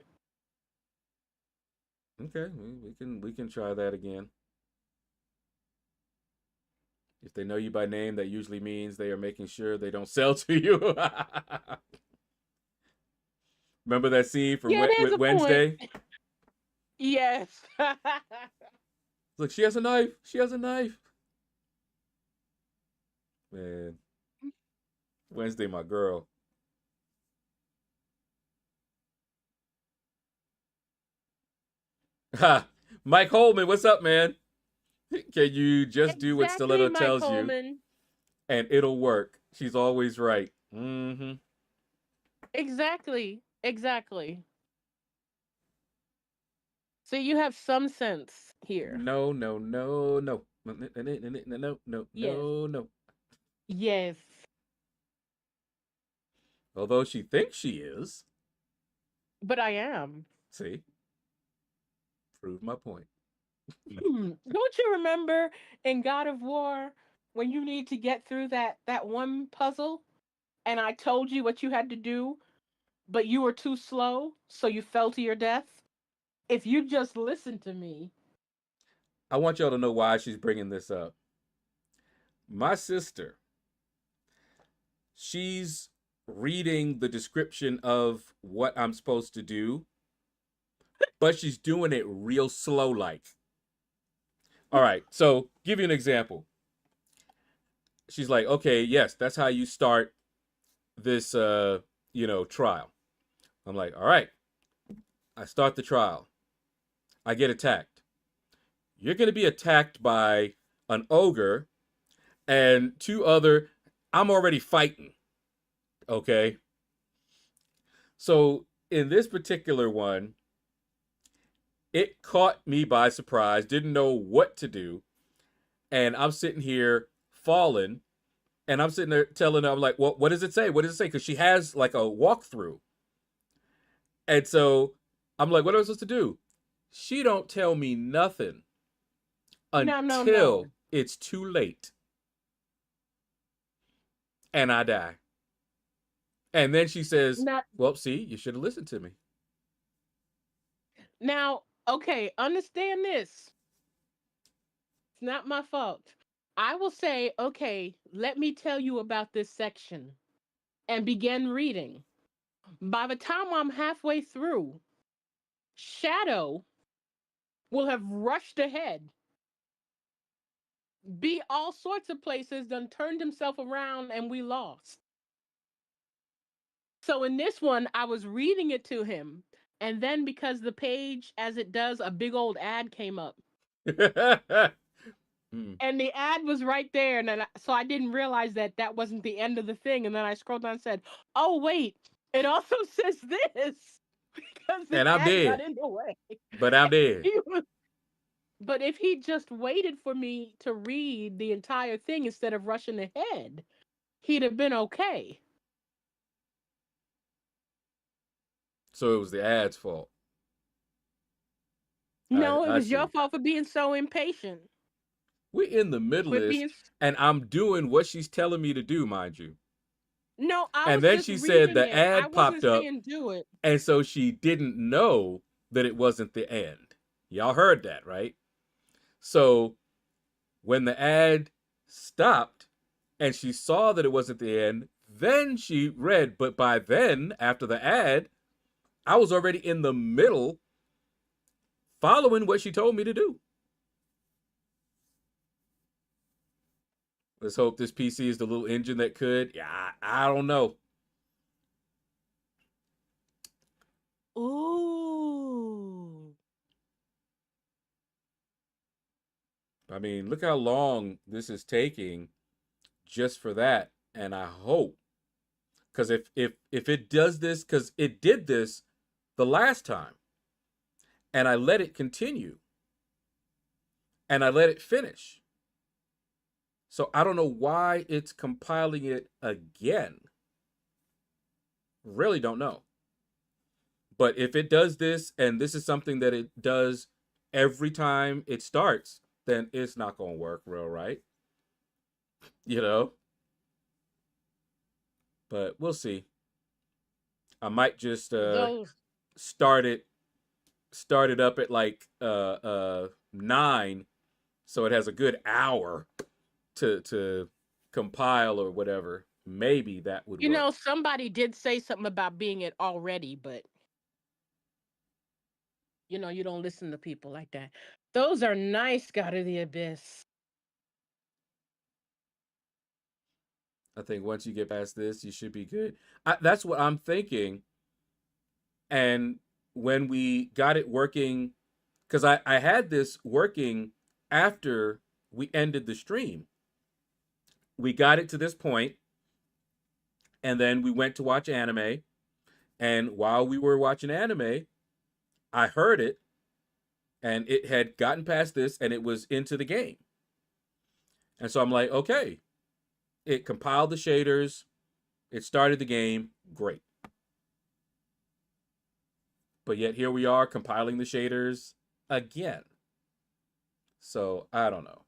okay, we can try that again. If they know you by name, that usually means they are making sure they don't sell to you. Remember that scene from Yeah, there's a point. Wednesday? Yes. Look, she has a knife. She has a knife. Man, Wednesday, my girl. Ha! Mike Holman, what's up, man? Can you just do what Exactly, Stiletto Mike tells you Coleman. and it'll work? She's always right. Mm-hmm. Exactly. Exactly. So you have some sense here. No, no, no, no. No, no, no, Yes. no, no. Yes. Although she thinks she is. But I am. See? Prove my point. Don't you remember in God of War when you need to get through that one puzzle and I told you what you had to do, but you were too slow, so you fell to your death? If you just listened to me. I want y'all to know why she's bringing this up. My sister, she's reading the description of what I'm supposed to do, but she's doing it real slow like. All right, so give you an example. She's like, okay, yes, that's how you start this trial. I'm like, all right, I start the trial. I get attacked. You're gonna be attacked by an ogre and two other. I'm already fighting. Okay. So in this particular one, it caught me by surprise, didn't know what to do. And I'm sitting here falling, and I'm sitting there telling her, I'm like, well, what does it say? What does it say? Because she has like a walkthrough. And so I'm like, what am I supposed to do? She don't tell me nothing No, no, no. until it's too late. And I die. And then she says, Not well, see, you should have listened to me. now, okay, understand this. It's not my fault. I will say, okay, let me tell you about this section and begin reading. By the time I'm halfway through, Shadow will have rushed ahead be all sorts of places, done turned himself around and we lost. So in this one, I was reading it to him. And then because the page, as it does, a big old ad came up. Mm. And the ad was right there. And then so I didn't realize that that wasn't the end of the thing. And then I scrolled down and said, oh, wait, it also says this because the And I'm ad got dead. in the way. But I'm dead. But if he just waited for me to read the entire thing instead of rushing ahead, he'd have been okay. So it was the ad's fault. No, it I was your see. fault for being so impatient. We're in the middle of Quit this, being. and I'm doing what she's telling me to do, mind you. No, I And was then just she said reading the it. I ad popped wasn't up, saying do it. and so she didn't know that it wasn't the end. Y'all heard that, right? So when the ad stopped and she saw that it wasn't the end, then she read. But by then, after the ad, I was already in the middle following what she told me to do. Let's hope this PC is the little engine that could. Yeah, I don't know. Ooh. I mean, look how long this is taking just for that. And I hope, because if it does this, because it did this the last time, and I let it continue, and I let it finish. So I don't know why it's compiling it again. Really don't know. But if it does this, and this is something that it does every time it starts, then it's not going to work real right. You know? But we'll see. I might just Those. start it up at like 9, so it has a good hour to compile or whatever. Maybe that would You work. know, somebody did say something about being it already, but you don't listen to people like that. Those are nice, God of the Abyss. I think once you get past this, you should be good. That's what I'm thinking. And when we got it working, because I had this working after we ended the stream. We got it to this point, and then we went to watch anime. And while we were watching anime, I heard it, and it had gotten past this, and it was into the game. And so I'm like, okay, it compiled the shaders, it started the game, great. But yet here we are compiling the shaders again. So I don't know.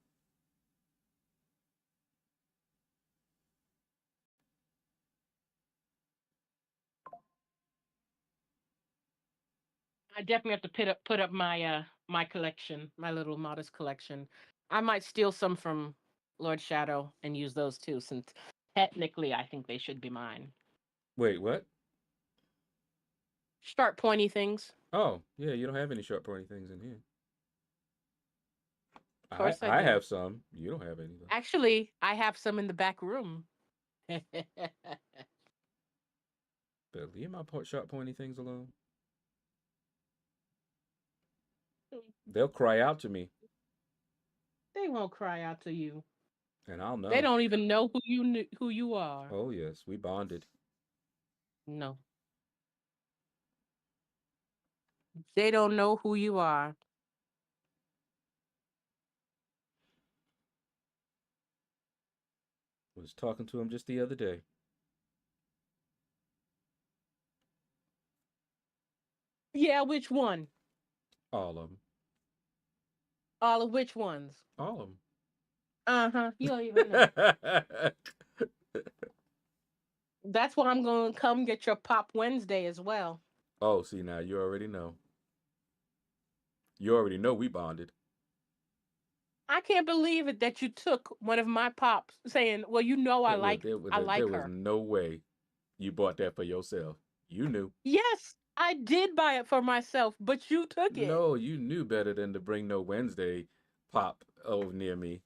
I definitely have to put up my my collection, my little modest collection. I might steal some from LordShaedow and use those too, since technically I think they should be mine. Wait, what? Sharp pointy things. Oh, yeah, you don't have any sharp pointy things in here. Of course I I do. have some. You don't have any though. Actually, I have some in the back room. But leave my sharp pointy things alone. They'll cry out to me, They won't cry out to you. and I'll They know. don't even know who you are. Oh yes, we bonded. No, they don't know who you are. Was talking to him just the other day. Yeah, which one? All of them. All of which ones? All of Uh-huh. You don't even know. them. That's why I'm going to come get your Pop Wednesday as well. Oh, see now you already know. You already know we bonded. I can't believe it that you took one of my pops saying, "Well, I There like was her." no way you bought that for yourself. You knew. Yes, I did buy it for myself, but you took it. No, you knew better than to bring no Wednesday pop over near me.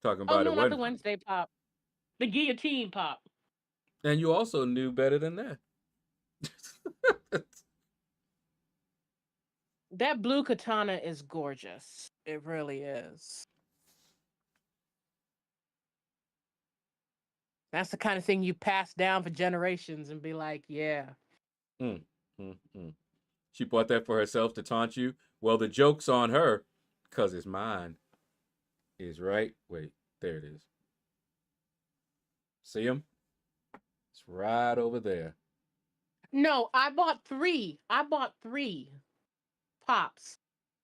talking Oh about no, it not the wasn't. Wednesday pop. The guillotine pop. And you also knew better than that. That blue katana is gorgeous. It really is. That's the kind of thing you pass down for generations and be like, yeah. Mm, mm, mm. She bought that for herself to taunt you. Well, the joke's on her, because it's mine. Is right. Wait, there it is. See him? It's right over there. No, I bought three. I bought three pops.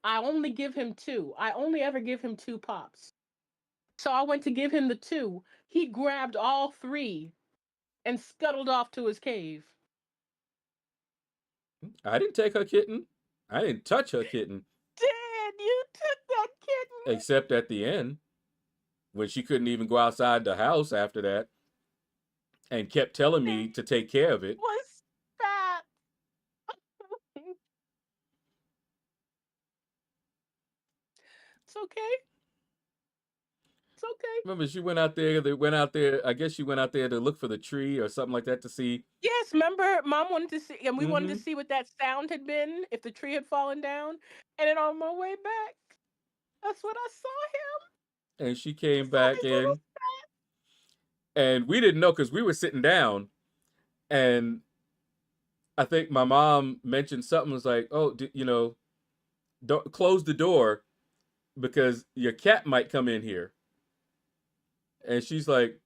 I only give him two. I only ever give him two pops. So I went to give him the two. He grabbed all three and scuttled off to his cave. I didn't take her kitten. I didn't touch her kitten. Dad, you took that kitten. Except at the end, when she couldn't even go outside the house after that and kept telling me to take care of it. Was fat. It's okay. It's okay. Remember, she went out there. They went out there. I guess she went out there to look for the tree or something like that to see. Yes, remember, Mom wanted to see, and we wanted to Mhm. see what that sound had been, if the tree had fallen down. And then on my way back, that's when I saw him. And she I came saw back his little in, and we didn't know because we were sitting down, and I think my mom mentioned something was like, "Oh, don't close the door because your cat might come in here." And she's like,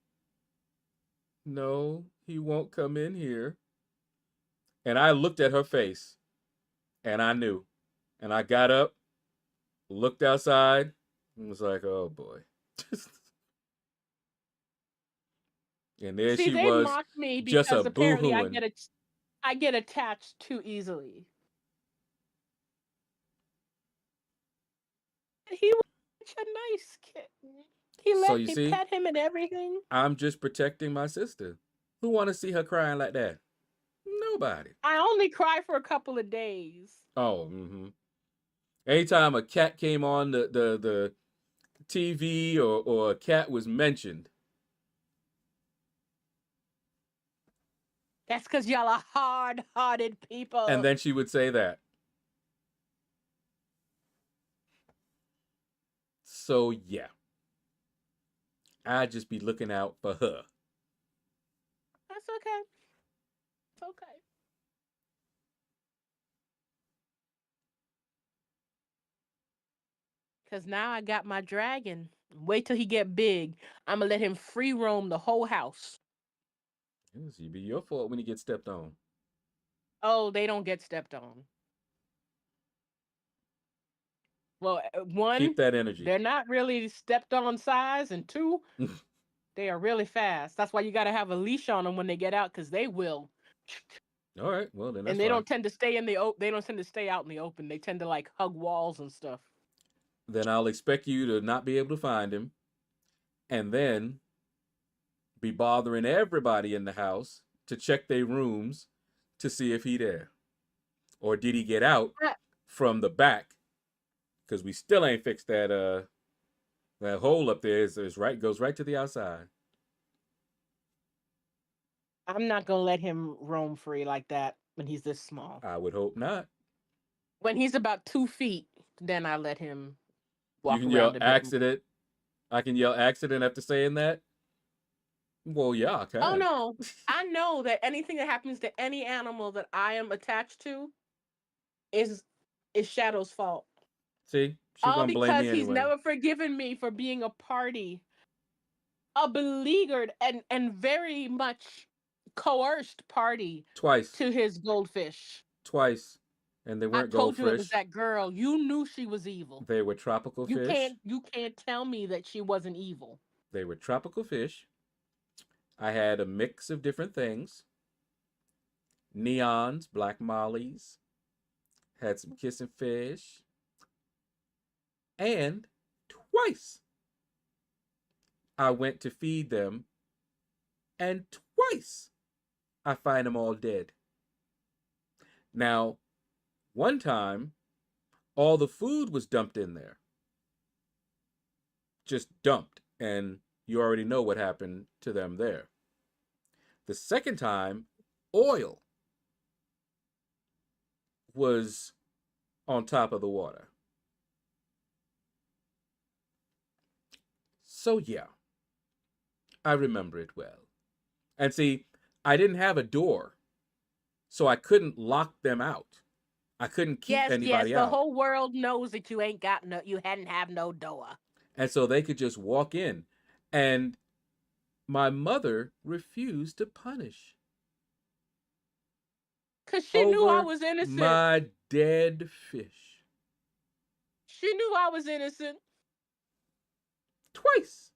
"No, he won't come in here." And I looked at her face, and I knew. And I got up, looked outside, and was like, "Oh boy." And there See, she they was, mocked me just a because apparently boo-hooing. I get attached too easily. He was such a nice kitten. He So let you me see, pet him and everything. I'm just protecting my sister. Who want to see her crying like that? Nobody. I only cry for a couple of days. Oh, mm-hmm. Anytime a cat came on the TV or a cat was mentioned, That's because y'all are hard-hearted people. and then she would say that. So yeah, I'd just be looking out for her. That's okay. It's okay. Because now I got my dragon. Wait till he get big. I'm going to let him free roam the whole house. It'd be your fault when he gets stepped on. Oh, they don't get stepped on. Well, one, Keep that energy. they're not really stepped on size, and two, they are really fast. That's why you got to have a leash on them when they get out, because they will. All right, well then that's And they fine. don't tend to stay in the they don't tend to stay out in the open. They tend to like hug walls and stuff. Then I'll expect you to not be able to find him, and then be bothering everybody in the house to check their rooms to see if he there, or did he get out from the back? Because we still ain't fixed that hole up there. Is right, goes right to the outside. I'm not gonna let him roam free like that when he's this small. I would hope not. When he's about 2 feet, then I let him You walk can yell around a bit. accident. I can yell accident after saying that. Well, yeah, I can. Oh no, I know that anything that happens to any animal that I am attached to is Shadow's fault. See, she's All gonna blame because me he's anyway. never forgiven me for being a party, a beleaguered and very much coerced party Twice. to his goldfish. Twice. And they I weren't told you it was goldfish. that girl. You knew she was evil. They were tropical fish. You can't tell me that she wasn't evil. They were tropical fish. I had a mix of different things. Neons, black mollies. Had some kissing fish. And twice I went to feed them. And twice I find them all dead. Now, one time, all the food was dumped in there. Just dumped. And you already know what happened to them there. The second time, oil was on top of the water. So, yeah, I remember it well. And see, I didn't have a door, so I couldn't lock them out. I couldn't keep Yes, anybody the out. whole world knows that you ain't got no, you hadn't have no door. And so they could just walk in. And my mother refused to punish Cause she knew I over was innocent. my dead fish. She knew I was innocent. Twice,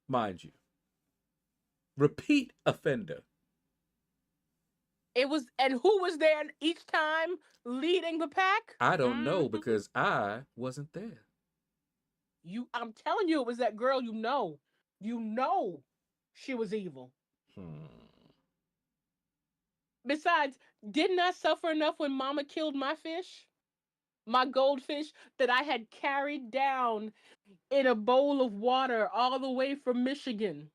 mind you. Repeat offender. It was, and who was there each time leading the pack? I don't know because I wasn't there. I'm telling you, it was that girl. You know, she was evil. Besides, didn't I suffer enough when Mama killed my fish, my goldfish that I had carried down in a bowl of water all the way from Michigan?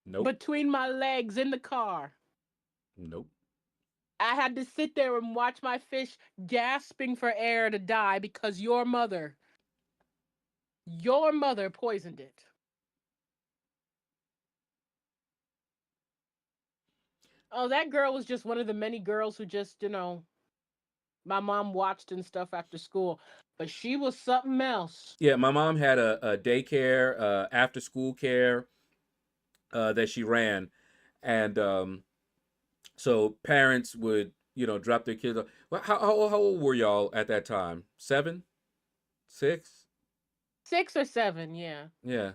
Nope. Between my legs in the car. Nope. I had to sit there and watch my fish gasping for air to die because your mother poisoned it. Oh, that girl was just one of the many girls who just, my mom watched and stuff after school. But she was something else. Yeah, my mom had a daycare, after school care that she ran. And so parents would, drop their kids off. Well, how old were y'all at that time? 7? 6? 6 or 7, yeah. Yeah.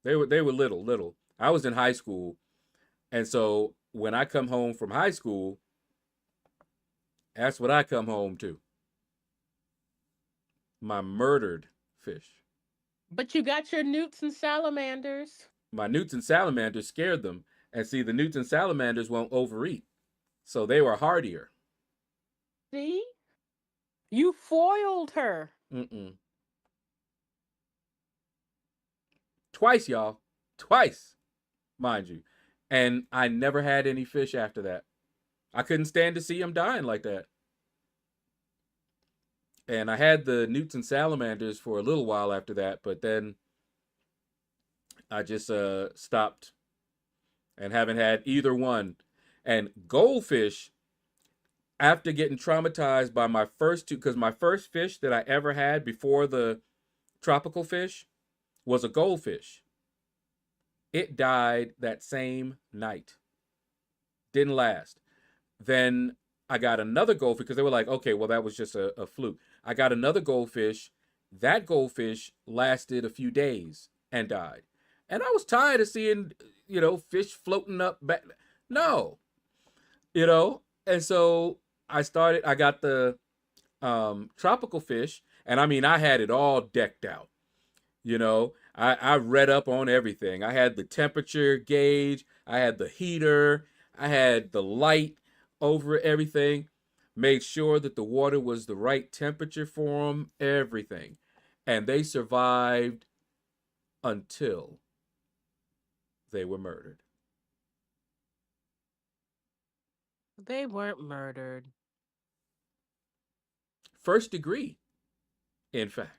They were little. I was in high school. And so when I come home from high school, that's what I come home to. My murdered fish. But you got your newts and salamanders. My newts and salamanders scared them. And see, the newts and salamanders won't overeat. So they were hardier. See? You foiled her. Twice, y'all. Twice, mind you. And I never had any fish after that. I couldn't stand to see them dying like that. And I had the newts and salamanders for a little while after that, but then I just stopped and haven't had either one. And goldfish, after getting traumatized by my first two, because my first fish that I ever had before the tropical fish was a goldfish. It died that same night. Didn't last. Then I got another goldfish because they were like, okay, well, that was just a fluke. I got another goldfish. That goldfish lasted a few days and died. And I was tired of seeing, fish floating up back. No. And so I got the tropical fish. And I mean, I had it all decked out. I read up on everything. I had the temperature gauge. I had the heater. I had the light over everything. Made sure that the water was the right temperature for them. Everything. And they survived until they were murdered. They weren't murdered. First degree, in fact.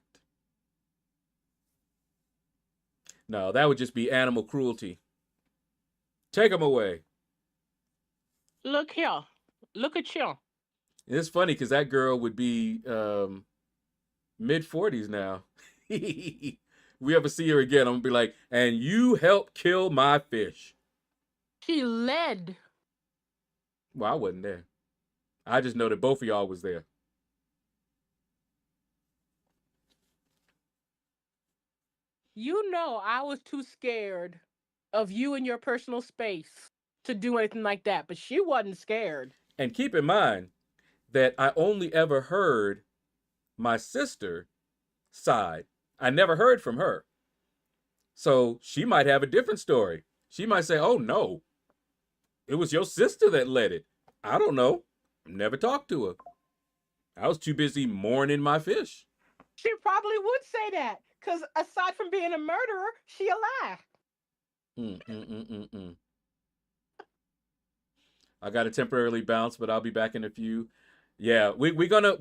No, that would just be animal cruelty. Take them away. Look here. Look at you. It's funny because that girl would be mid-40s now. We ever see her again, I'm going to be like, and you helped kill my fish. She led. Well, I wasn't there. I just know that both of y'all was there. I was too scared of you and your personal space to do anything like that, but she wasn't scared. And keep in mind that I only ever heard my sister's side. I never heard from her. So she might have a different story. She might say, oh no, it was your sister that led it. I don't know. Never talked to her. I was too busy mourning my fish. She probably would say that Because aside from being a murderer, she a lie. I got to temporarily bounce, but I'll be back in a few. Yeah, we gonna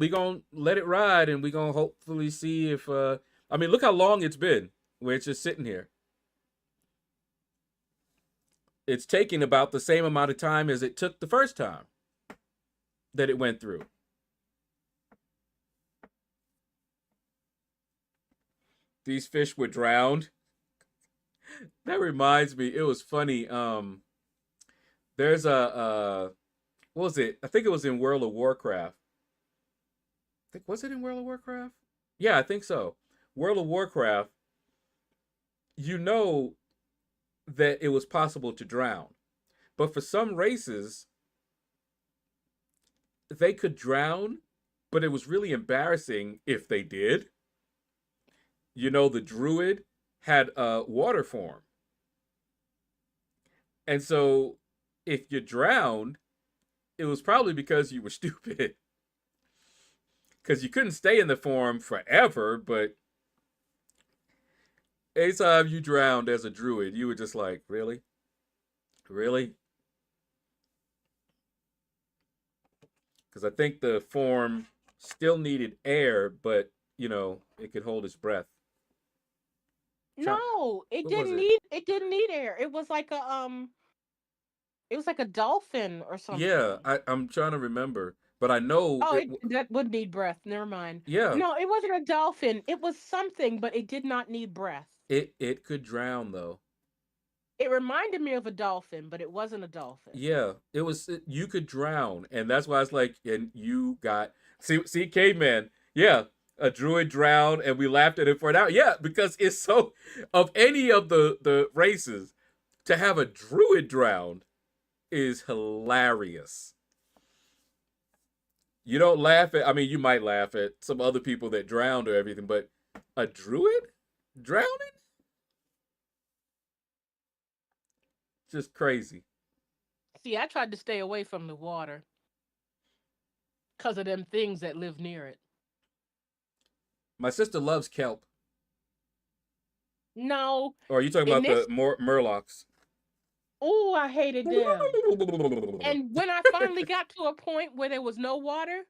let it ride, and we gonna hopefully see if I mean, look how long it's been where it's just sitting here. It's taking about the same amount of time as it took the first time that it went through. These fish were drowned. That reminds me, it was funny. There's a what was it? I think it was in World of Warcraft. Was it in World of Warcraft? Yeah, I think so. World of Warcraft, you know that it was possible to drown. But for some races, they could drown, but it was really embarrassing if they did. You know, the druid had a water form. And so if you drowned, it was probably because you were stupid. Because you couldn't stay in the form forever, but anytime you drowned as a druid, you were just like, really? Really? Because I think the form still needed air, but, you know, it could hold its breath. No, it didn't need air. It was like a dolphin or something. Yeah, I'm trying to remember, but I know. Oh, that would need breath. Never mind. Yeah. No, it wasn't a dolphin. It was something, but it did not need breath. It could drown though. It reminded me of a dolphin, but it wasn't a dolphin. Yeah, you could drown, and that's why it's like, and you got see caveman. Yeah, a druid drowned, and we laughed at it for an hour. Yeah, because it's so of any of the races to have a druid drowned is hilarious. You don't laugh at, I mean, you might laugh at some other people that drowned or everything, but a druid drowning? Just crazy. See, I tried to stay away from the water because of them things that live near it. My sister loves kelp. No. Or are you talking about the murlocs? Oh, I hated them. And when I finally got to a point where there was no water,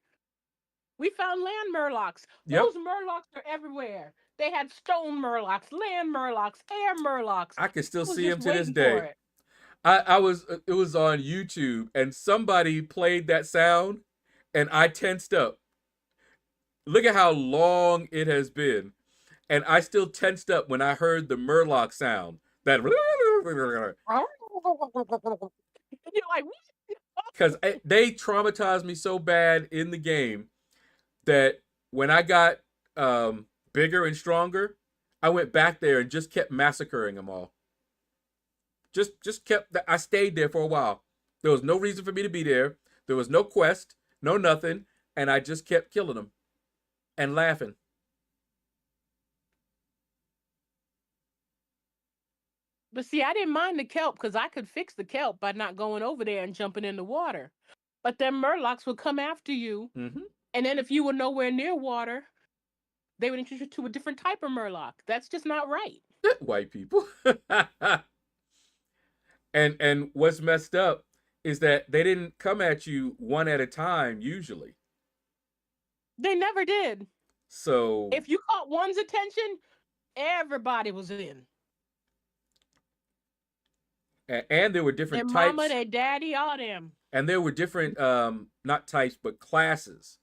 we found land murlocs. Those murlocs are everywhere. They had stone murlocs, land murlocs, air murlocs. I can still see them to this day. It was on YouTube, and somebody played that sound, and I tensed up. Look at how long it has been, and I still tensed up when I heard the murloc sound. That you're like, because they traumatized me so bad in the game that when I got bigger and stronger, I went back there and just kept massacring them all. Just kept. I stayed there for a while. There was no reason for me to be there. There was no quest, no nothing, and I just kept killing them and laughing. But see, I didn't mind the kelp because I could fix the kelp by not going over there and jumping in the water. But them murlocs would come after you. Mm-hmm. And then if you were nowhere near water, they would introduce you to a different type of murloc. That's just not right. White people. And what's messed up is that they didn't come at you one at a time usually. They never did. So if you caught one's attention, everybody was in. And there were different their types. Mama, their daddy, all them. And there were different, not types, but classes.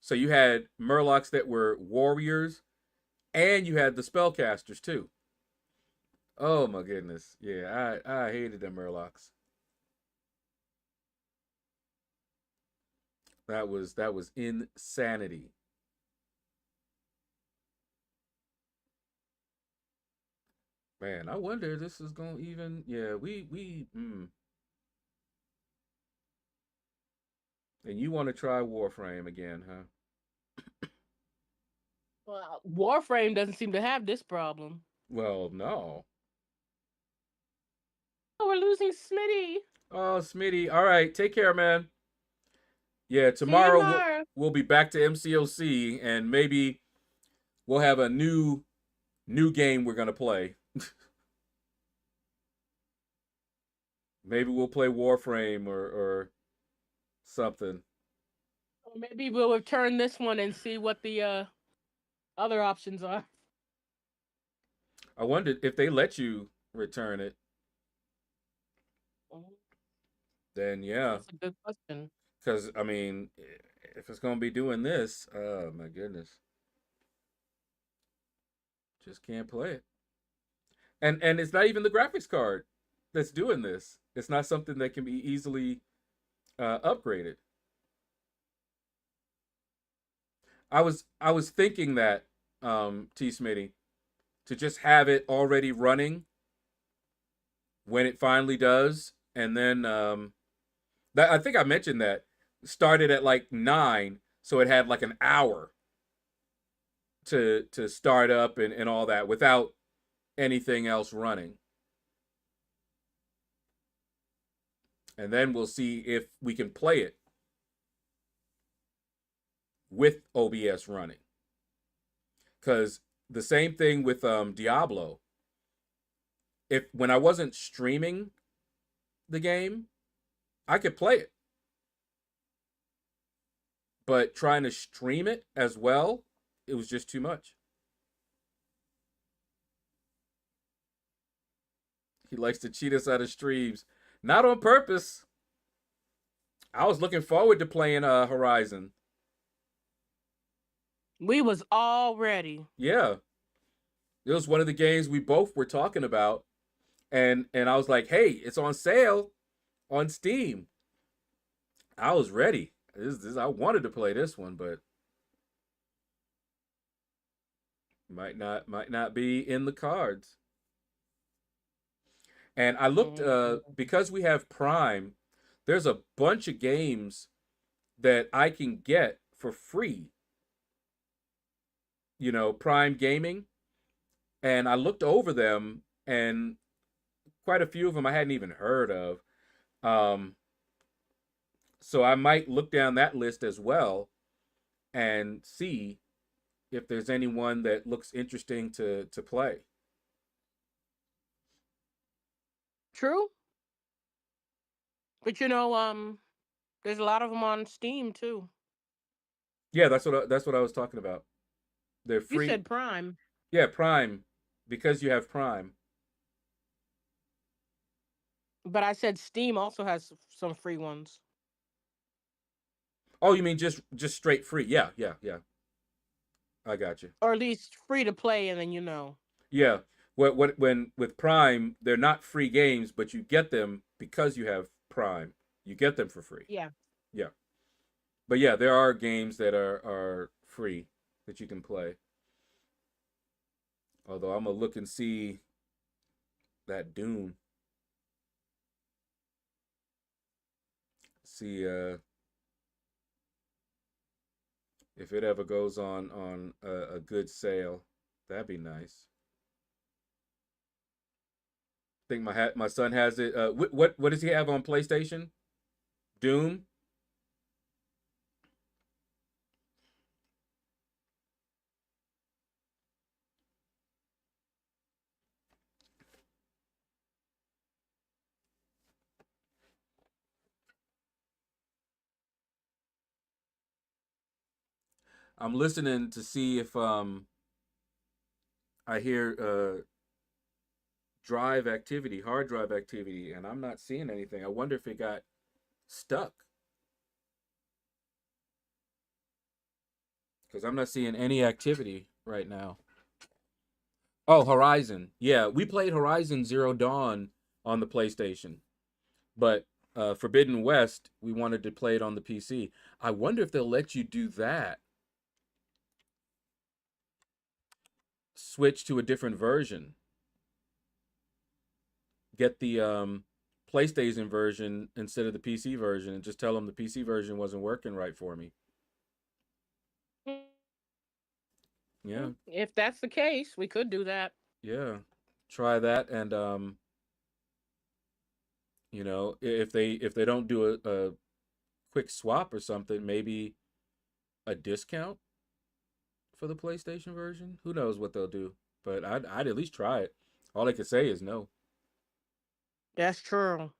So you had murlocs that were warriors, and you had the spellcasters too. Oh my goodness. Yeah, I hated them murlocs. That was insanity. Man, I wonder if this is gonna even, yeah, And you want to try Warframe again, huh? Well, Warframe doesn't seem to have this problem. Well, no. Oh, we're losing Smitty. Oh, Smitty. All right, take care, man. Yeah, tomorrow we'll be back to MCOC, and maybe we'll have a new new game we're gonna play. Maybe we'll play Warframe or something. Or maybe we'll return this one and see what the other options are. I wondered if they let you return it. Then yeah, That's a good question. because I mean, if it's gonna be doing this, oh my goodness, just can't play it. And it's not even the graphics card that's doing this. It's not something that can be easily upgraded. I was thinking that T Smitty, to just have it already running when it finally does, and then that I think I mentioned that started at like 9, so it had like an hour to start up and all that without anything else running. And then we'll see if we can play it with OBS running. Because the same thing with Diablo. If when I wasn't streaming the game, I could play it. But trying to stream it as well, it was just too much. He likes to cheat us out of streams. Not on purpose. I was looking forward to playing Horizon. We was all ready. Yeah. It was one of the games we both were talking about. And I was like, hey, it's on sale on Steam. I was ready. I wanted to play this one, but might not be in the cards. And I looked because we have Prime, there's a bunch of games that I can get for free. You know, Prime Gaming. And I looked over them, and quite a few of them I hadn't even heard of. So I might look down that list as well and see if there's anyone that looks interesting to play. True. But there's a lot of them on Steam too. Yeah, that's what I was talking about. They're free. You said Prime. Yeah, Prime, because you have Prime. But I said Steam also has some free ones. Oh, you mean just straight free? Yeah. I got you. Or at least free to play, and then Yeah. When with Prime, they're not free games, but you get them because you have Prime. You get them for free. Yeah. Yeah. But yeah, there are games that are free that you can play. Although I'm gonna look and see that Doom. See if it ever goes on a good sale. That'd be nice. I think my son has it. What does he have on PlayStation? Doom. I'm listening to see if I hear hard drive activity, and I'm not seeing anything. I wonder if it got stuck. Because I'm not seeing any activity right now. Oh, Horizon. Yeah, we played Horizon Zero Dawn on the PlayStation. But Forbidden West, we wanted to play it on the PC. I wonder if they'll let you do that. Switch to a different version. Get the PlayStation version instead of the PC version, and just tell them the PC version wasn't working right for me. Yeah. If that's the case, we could do that. Yeah. Try that, and if they don't do a quick swap or something, maybe a discount for the PlayStation version. Who knows what they'll do? but I'd at least try it. All I could say is no. That's true.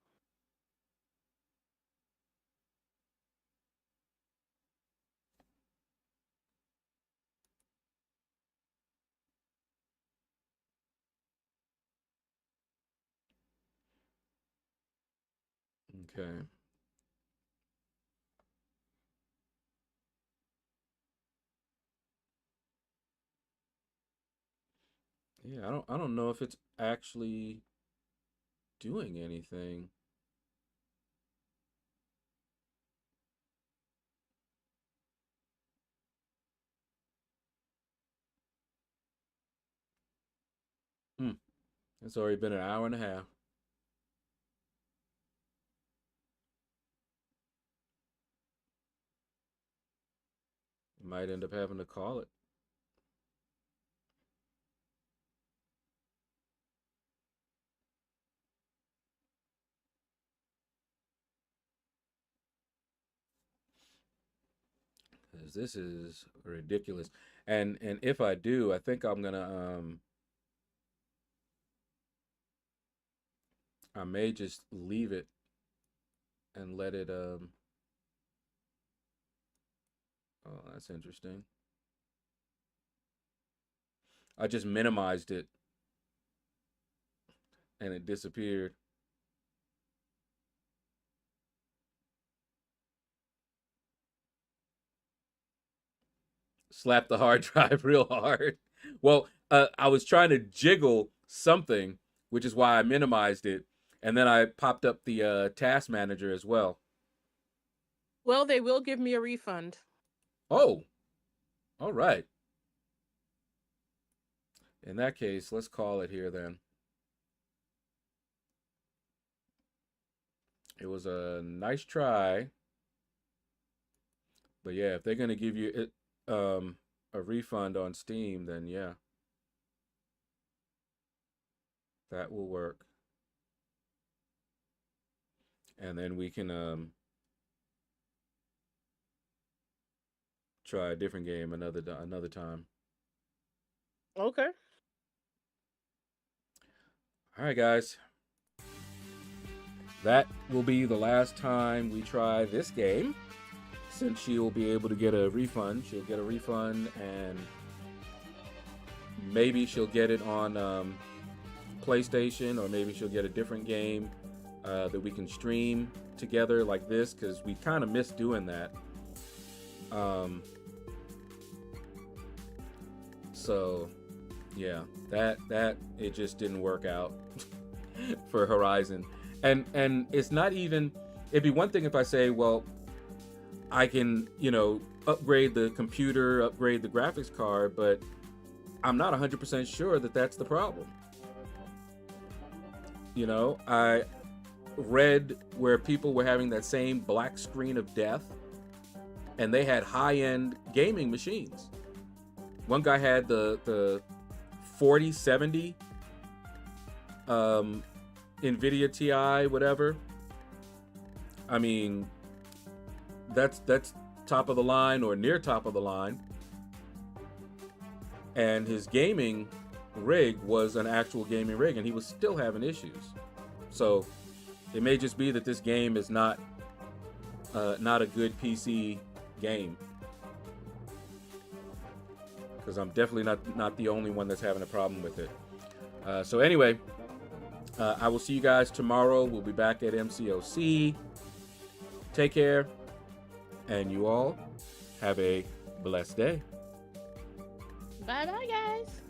Okay. Yeah, I don't know if it's actually doing anything. Hmm. It's already been an hour and a half. Might end up having to call it. Because this is ridiculous. And if I do, I think I'm gonna I may just leave it and let it oh, that's interesting. I just minimized it and it disappeared. Slapped the hard drive real hard. Well, I was trying to jiggle something, which is why I minimized it, and then I popped up the task manager as well. Well, they will give me a refund. Oh, all right. In that case, let's call it here then. It was a nice try, but yeah, if they're gonna give you it a refund on Steam, then yeah, that will work. And then we can try a different game another time. Okay. All right, guys. That will be the last time we try this game. Since she will be able to get a refund, she'll get a refund, and maybe she'll get it on PlayStation, or maybe she'll get a different game that we can stream together like this, because we kind of miss doing that. So yeah, that it just didn't work out for Horizon. And it's not even, it'd be one thing if I say, well, I can, upgrade the computer, upgrade the graphics card, but I'm not 100% sure that that's the problem. I read where people were having that same black screen of death, and they had high-end gaming machines. One guy had the 4070 NVIDIA TI, whatever. I mean, that's top of the line or near top of the line. And his gaming rig was an actual gaming rig, and he was still having issues. So it may just be that this game is not a good PC game. Because I'm definitely not the only one that's having a problem with it. So anyway, I will see you guys tomorrow. We'll be back at MCOC. Take care. And you all have a blessed day. Bye-bye, guys.